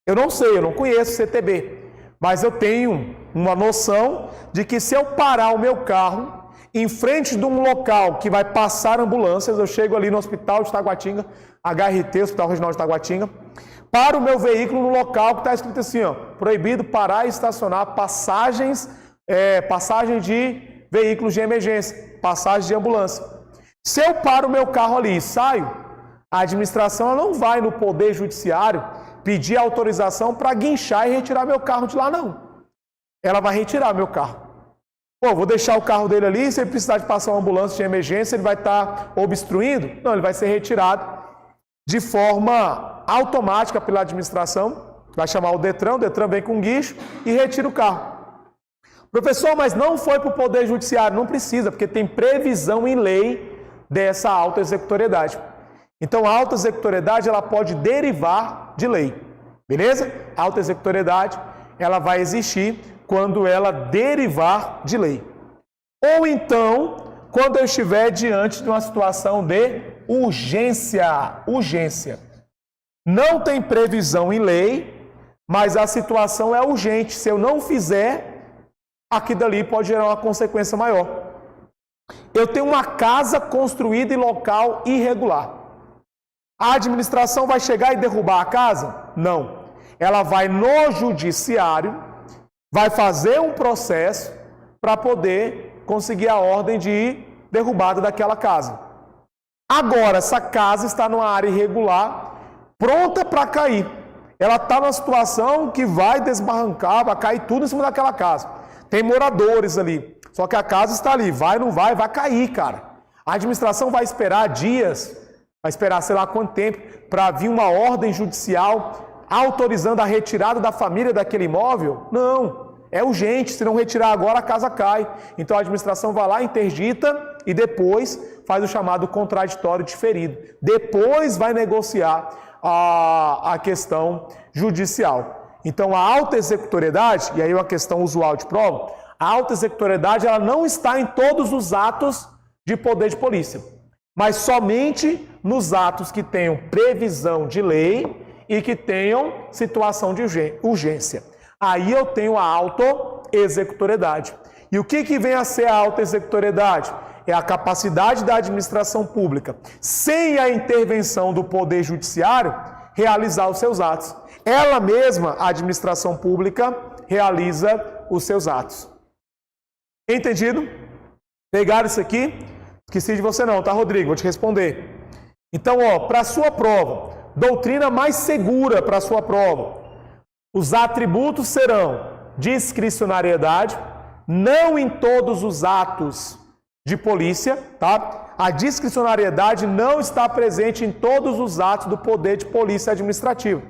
Eu não sei, eu não conheço o CTB, mas eu tenho uma noção de que se eu parar o meu carro em frente de um local que vai passar ambulâncias, eu chego ali no Hospital de Taguatinga, HRT, Hospital Regional de Taguatinga, paro o meu veículo no local que está escrito assim, ó, proibido parar e estacionar passagem de veículos de emergência, passagem de ambulância. Se eu paro o meu carro ali e saio, a administração ela não vai no Poder Judiciário pedir autorização para guinchar e retirar meu carro de lá, não. Ela vai retirar meu carro. Pô, vou deixar o carro dele ali, se ele precisar de passar uma ambulância de emergência, ele vai estar obstruindo? Não, ele vai ser retirado de forma automática pela administração, vai chamar o Detran vem com um guincho e retira o carro. Professor, mas não foi para o Poder Judiciário, não precisa, porque tem previsão em lei dessa auto-executoriedade. Então, a auto-executoriedade ela pode derivar de lei, beleza? A auto-executoriedade ela vai existir quando ela derivar de lei. Ou então, quando eu estiver diante de uma situação de urgência. Não tem previsão em lei, mas a situação é urgente. Se eu não fizer, aqui dali pode gerar uma consequência maior. Eu tenho uma casa construída em local irregular. A administração vai chegar e derrubar a casa? Não. Ela vai no judiciário, vai fazer um processo para poder conseguir a ordem de derrubada daquela casa. Agora, essa casa está numa área irregular, pronta para cair. Ela está numa situação que vai desbarrancar, vai cair tudo em cima daquela casa. Tem moradores ali, só que a casa está ali, vai, não vai, vai cair, cara. A administração vai esperar dias, vai esperar sei lá quanto tempo, para vir uma ordem judicial autorizando a retirada da família daquele imóvel? Não, é urgente, se não retirar agora a casa cai. Então a administração vai lá, interdita e depois faz o chamado contraditório diferido. Depois vai negociar a questão judicial. Então, a auto-executoriedade, e aí uma questão usual de prova, a auto-executoriedade ela não está em todos os atos de poder de polícia, mas somente nos atos que tenham previsão de lei e que tenham situação de urgência. Aí eu tenho a auto-executoriedade. E o que vem a ser a auto-executoriedade? É a capacidade da administração pública, sem a intervenção do Poder Judiciário, realizar os seus atos. Ela mesma, a administração pública, realiza os seus atos. Entendido? Pegaram isso aqui? Esqueci de você não, tá, Rodrigo? Vou te responder. Então, para a sua prova, doutrina mais segura para a sua prova. Os atributos serão discricionariedade, não em todos os atos de polícia, tá? A discricionariedade não está presente em todos os atos do poder de polícia administrativa.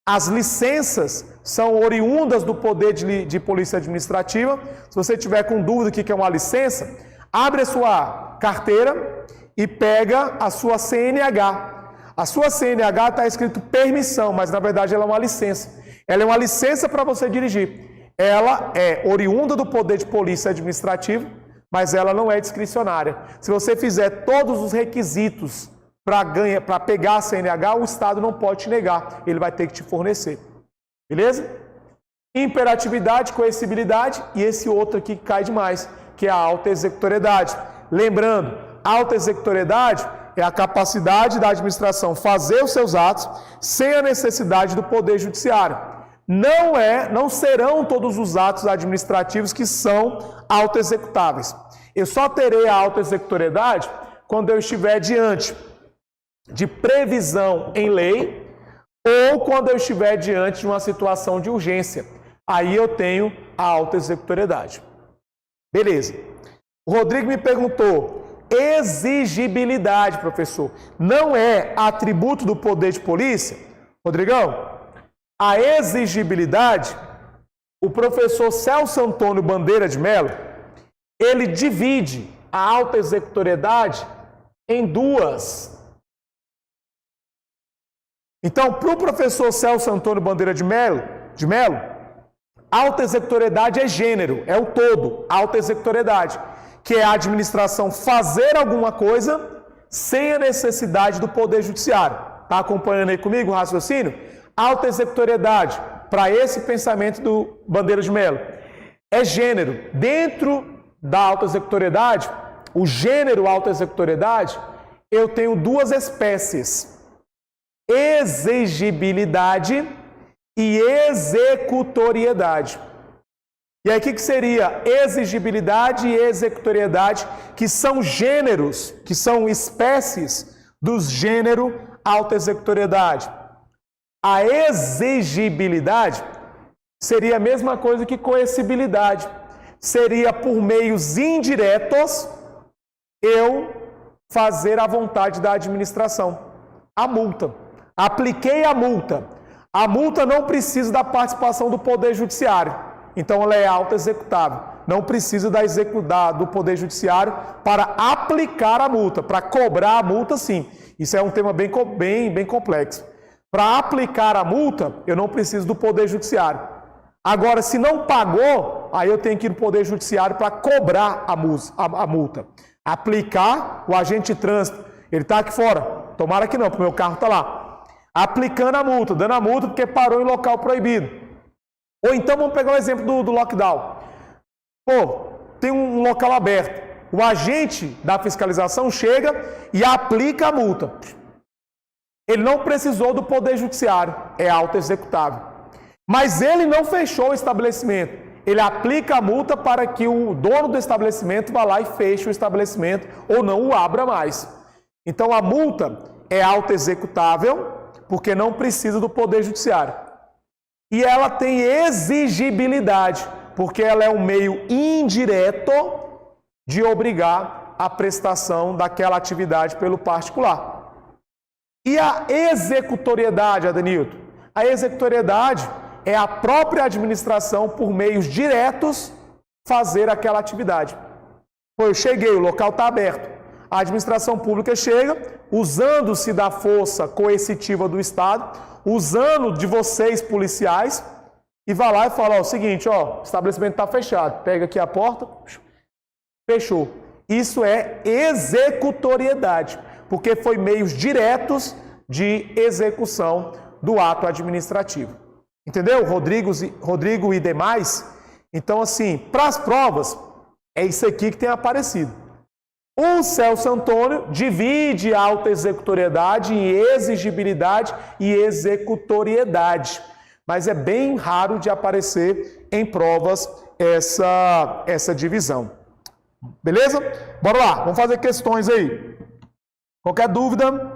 As licenças são oriundas do poder de polícia administrativa. Se você tiver com dúvida do que é uma licença, abre a sua carteira e pega a sua CNH. A sua CNH está escrito permissão, mas na verdade ela é uma licença. Ela é uma licença para você dirigir. Ela é oriunda do poder de polícia administrativo, mas ela não é discricionária. Se você fizer todos os requisitos para pegar a CNH, o Estado não pode te negar, ele vai ter que te fornecer. Beleza? Imperatividade, coercibilidade e esse outro aqui que cai demais, que é a auto-executoriedade. Lembrando, auto-executoriedade é a capacidade da administração fazer os seus atos sem a necessidade do Poder Judiciário. Não serão todos os atos administrativos que são auto-executáveis. Eu só terei a auto-executoriedade quando eu estiver diante de previsão em lei ou quando eu estiver diante de uma situação de urgência. Aí eu tenho a auto-executoriedade. Beleza. O Rodrigo me perguntou, exigibilidade, professor, não é atributo do poder de polícia? Rodrigão, a exigibilidade, o professor Celso Antônio Bandeira de Mello, ele divide a auto-executoriedade em duas. Então, para o professor Celso Antônio Bandeira de Mello, auto-executoriedade é gênero, é o todo, auto-executoriedade, que é a administração fazer alguma coisa sem a necessidade do Poder Judiciário. Está acompanhando aí comigo o raciocínio? Auto-executoriedade, para esse pensamento do Bandeira de Mello, é gênero. Dentro da auto-executoriedade, o gênero auto-executoriedade, eu tenho duas espécies. Exigibilidade e executoriedade. E aí, o que seria exigibilidade e executoriedade, que são gêneros, que são espécies do gênero auto-executoriedade? A exigibilidade seria a mesma coisa que coercibilidade. Seria por meios indiretos eu fazer a vontade da administração. A multa. Apliquei a multa. A multa não precisa da participação do Poder Judiciário. Então ela é auto-executável. Não precisa do Poder Judiciário para aplicar a multa. Para cobrar a multa, sim. Isso é um tema bem complexo. Para aplicar a multa, eu não preciso do Poder Judiciário. Agora, se não pagou, aí eu tenho que ir no Poder Judiciário para cobrar a multa. Aplicar, o agente de trânsito, ele está aqui fora. Tomara que não, porque o meu carro está lá. Aplicando a multa, dando a multa porque parou em local proibido. Ou então, vamos pegar o exemplo do lockdown. Tem um local aberto. O agente da fiscalização chega e aplica a multa. Ele não precisou do Poder Judiciário, é auto-executável. Mas ele não fechou o estabelecimento. Ele aplica a multa para que o dono do estabelecimento vá lá e feche o estabelecimento ou não o abra mais. Então a multa é auto-executável porque não precisa do Poder Judiciário. E ela tem exigibilidade, porque ela é um meio indireto de obrigar a prestação daquela atividade pelo particular. E a executoriedade, Adenilton? A executoriedade é a própria administração, por meios diretos, fazer aquela atividade. Eu cheguei, o local está aberto. A administração pública chega, usando-se da força coercitiva do Estado, usando de vocês, policiais, e vai lá e fala, ó, o seguinte, ó, o estabelecimento está fechado, pega aqui a porta, fechou. Isso é executoriedade, porque foi meios diretos de execução do ato administrativo. Entendeu, Rodrigo e demais? Então, assim, para as provas, é isso aqui que tem aparecido. O Celso Antônio divide a autoexecutoriedade em exigibilidade e executoriedade, mas é bem raro de aparecer em provas essa divisão. Beleza? Bora lá, vamos fazer questões aí. Qualquer dúvida,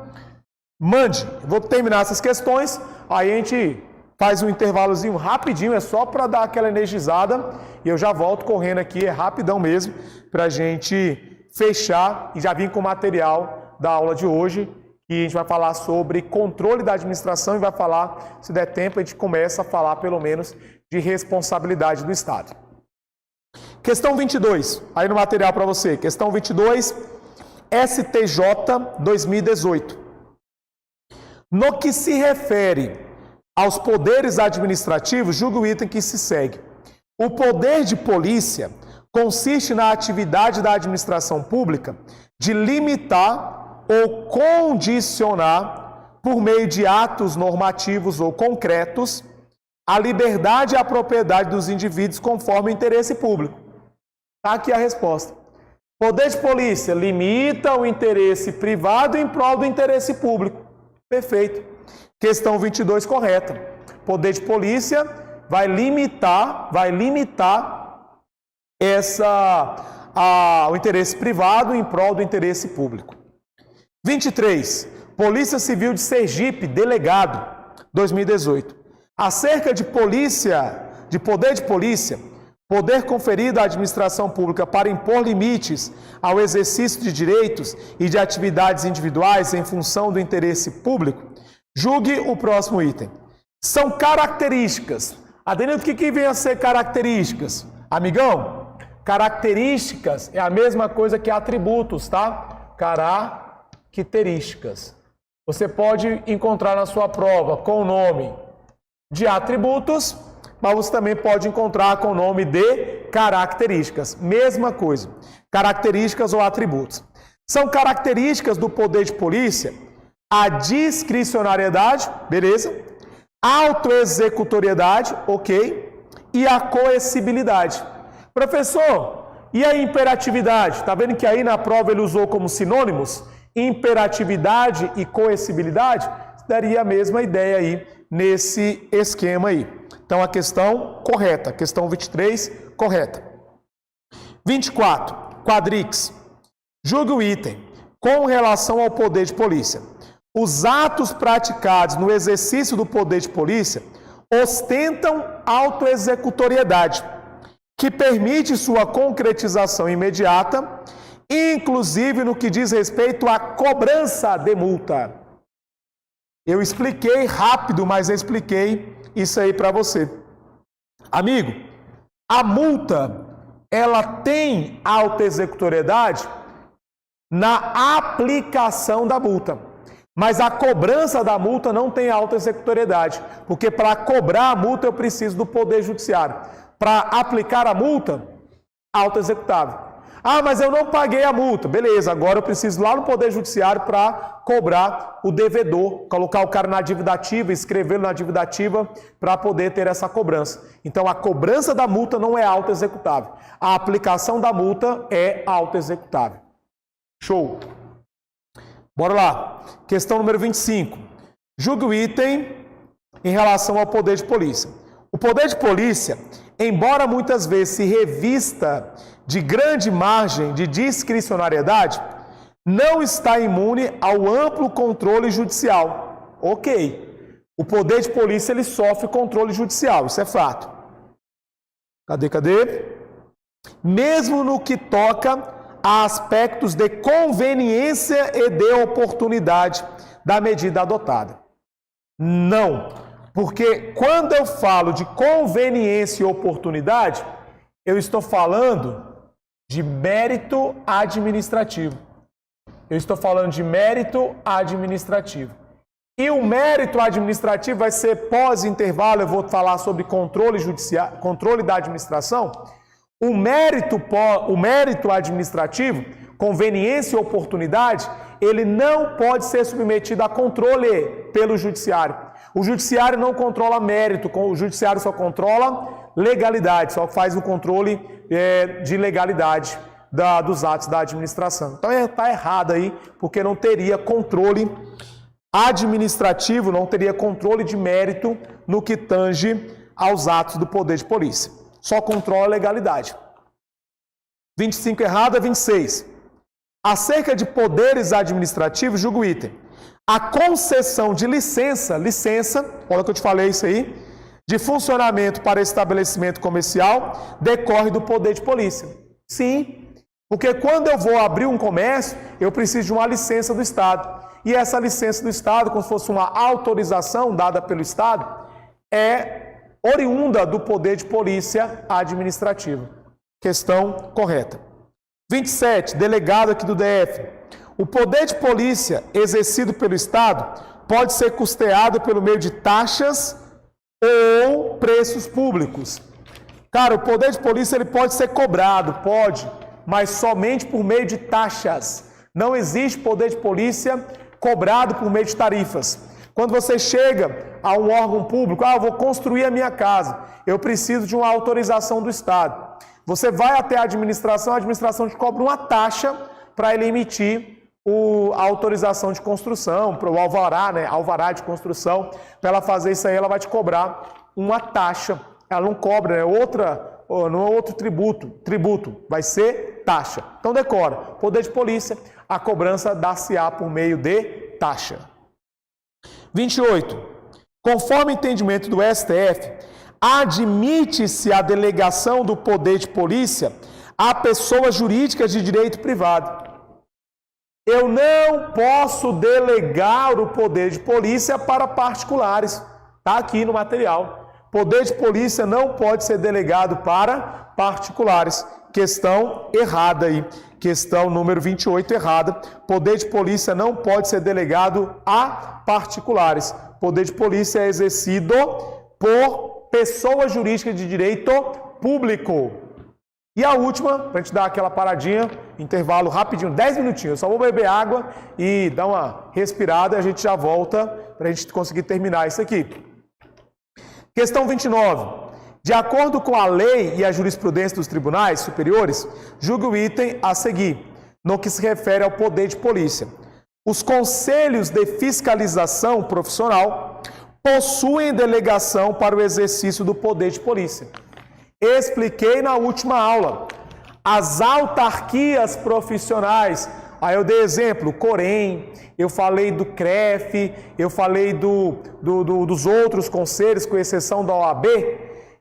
mande. Vou terminar essas questões, aí a gente faz um intervalozinho rapidinho, é só para dar aquela energizada, e eu já volto correndo aqui, é rapidão mesmo, para a gente fechar e já vim com o material da aula de hoje, que a gente vai falar sobre controle da administração e vai falar, se der tempo, a gente começa a falar pelo menos de responsabilidade do Estado. Questão 22, aí no material para você. Questão 22, STJ 2018. No que se refere aos poderes administrativos, julgue o item que se segue. O poder de polícia consiste na atividade da administração pública de limitar ou condicionar, por meio de atos normativos ou concretos, a liberdade e a propriedade dos indivíduos conforme o interesse público. Está aqui a resposta. Poder de polícia limita o interesse privado em prol do interesse público. Perfeito. Questão 22 correta. Poder de polícia vai limitar o interesse privado em prol do interesse público. 23. Polícia Civil de Sergipe, delegado, 2018. Acerca de poder de polícia, poder conferido à administração pública para impor limites ao exercício de direitos e de atividades individuais em função do interesse público, julgue o próximo item. São características. Adenildo, o que vem a ser características? Amigão, características é a mesma coisa que atributos, tá? Características. Você pode encontrar na sua prova com o nome de atributos, mas você também pode encontrar com o nome de características. Mesma coisa. Características ou atributos. São características do poder de polícia a discricionariedade, beleza? Autoexecutoriedade, ok? E a coercibilidade. Professor, e a imperatividade? Tá vendo que aí na prova ele usou como sinônimos? Imperatividade e coercibilidade? Daria a mesma ideia aí nesse esquema aí. Então a questão correta, questão 23 correta. 24, quadrix. Julgue o item com relação ao poder de polícia. Os atos praticados no exercício do poder de polícia ostentam autoexecutoriedade, que permite sua concretização imediata, inclusive no que diz respeito à cobrança de multa. Eu expliquei rápido, mas eu expliquei isso aí para você. Amigo, a multa, ela tem autoexecutoriedade na aplicação da multa. Mas a cobrança da multa não tem autoexecutoriedade, porque para cobrar a multa eu preciso do Poder Judiciário. Para aplicar a multa, autoexecutável. Ah, mas eu não paguei a multa. Beleza, agora eu preciso ir lá no Poder Judiciário para cobrar o devedor, colocar o cara na dívida ativa, escrevê-lo na dívida ativa para poder ter essa cobrança. Então a cobrança da multa não é autoexecutável. A aplicação da multa é autoexecutável. Show! Bora lá. Questão número 25. Julgue o item em relação ao poder de polícia. O poder de polícia, embora muitas vezes se revista de grande margem de discricionariedade, não está imune ao amplo controle judicial. Ok. O poder de polícia ele sofre controle judicial, isso é fato. Cadê? Mesmo no que toca a aspectos de conveniência e de oportunidade da medida adotada. Não, porque quando eu falo de conveniência e oportunidade, eu estou falando de mérito administrativo. Eu estou falando de mérito administrativo. E o mérito administrativo vai ser pós-intervalo, eu vou falar sobre controle judiciário, controle da administração. O mérito administrativo, conveniência e oportunidade, ele não pode ser submetido a controle pelo judiciário. O judiciário não controla mérito, o judiciário só controla legalidade, só faz o controle de legalidade dos atos da administração. Então está errado aí, porque não teria controle administrativo, não teria controle de mérito no que tange aos atos do poder de polícia. Só controla a legalidade. 25 errada, 26. Acerca de poderes administrativos, julgo o item. A concessão de licença, olha que eu te falei isso aí, de funcionamento para estabelecimento comercial, decorre do poder de polícia. Sim, porque quando eu vou abrir um comércio, eu preciso de uma licença do Estado. E essa licença do Estado, como se fosse uma autorização dada pelo Estado, é oriunda do poder de polícia administrativo. Questão correta. 27, delegado aqui do DF. O poder de polícia exercido pelo Estado pode ser custeado pelo meio de taxas ou preços públicos. Cara, o poder de polícia ele pode ser cobrado, pode, mas somente por meio de taxas. Não existe poder de polícia cobrado por meio de tarifas. Quando você chega a um órgão público, eu vou construir a minha casa, eu preciso de uma autorização do Estado. Você vai até a administração te cobra uma taxa para ele emitir a autorização de construção, para o alvará, né? Alvará de construção. Para ela fazer isso aí, ela vai te cobrar uma taxa. Ela não cobra, não é outro tributo, vai ser taxa. Então decora, poder de polícia, a cobrança dar-se-á por meio de taxa. 28. Conforme o entendimento do STF, admite-se a delegação do poder de polícia a pessoas jurídicas de direito privado. Eu não posso delegar o poder de polícia para particulares. Está aqui no material. Poder de polícia não pode ser delegado para particulares. Questão errada aí. Questão número 28 errada. Poder de polícia não pode ser delegado a particulares. Poder de polícia é exercido por pessoas jurídicas de direito público. E a última, para a gente dar aquela paradinha, intervalo rapidinho, 10 minutinhos. Eu só vou beber água e dar uma respirada e a gente já volta para a gente conseguir terminar isso aqui. Questão 29. De acordo com a lei e a jurisprudência dos tribunais superiores, julgue o item a seguir, no que se refere ao poder de polícia. Os conselhos de fiscalização profissional possuem delegação para o exercício do poder de polícia. Expliquei na última aula. As autarquias profissionais, aí eu dei exemplo, Corém, eu falei do CREF, eu falei dos outros conselhos, com exceção da OAB,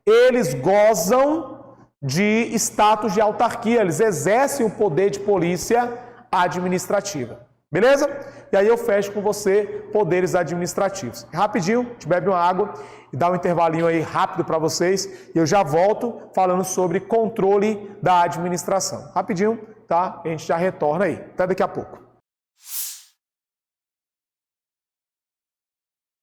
eles gozam de status de autarquia, eles exercem o poder de polícia administrativa. Beleza? E aí eu fecho com você poderes administrativos. Rapidinho, te bebe uma água e dá um intervalinho aí rápido para vocês. E eu já volto falando sobre controle da administração. Rapidinho, tá? A gente já retorna aí. Até daqui a pouco.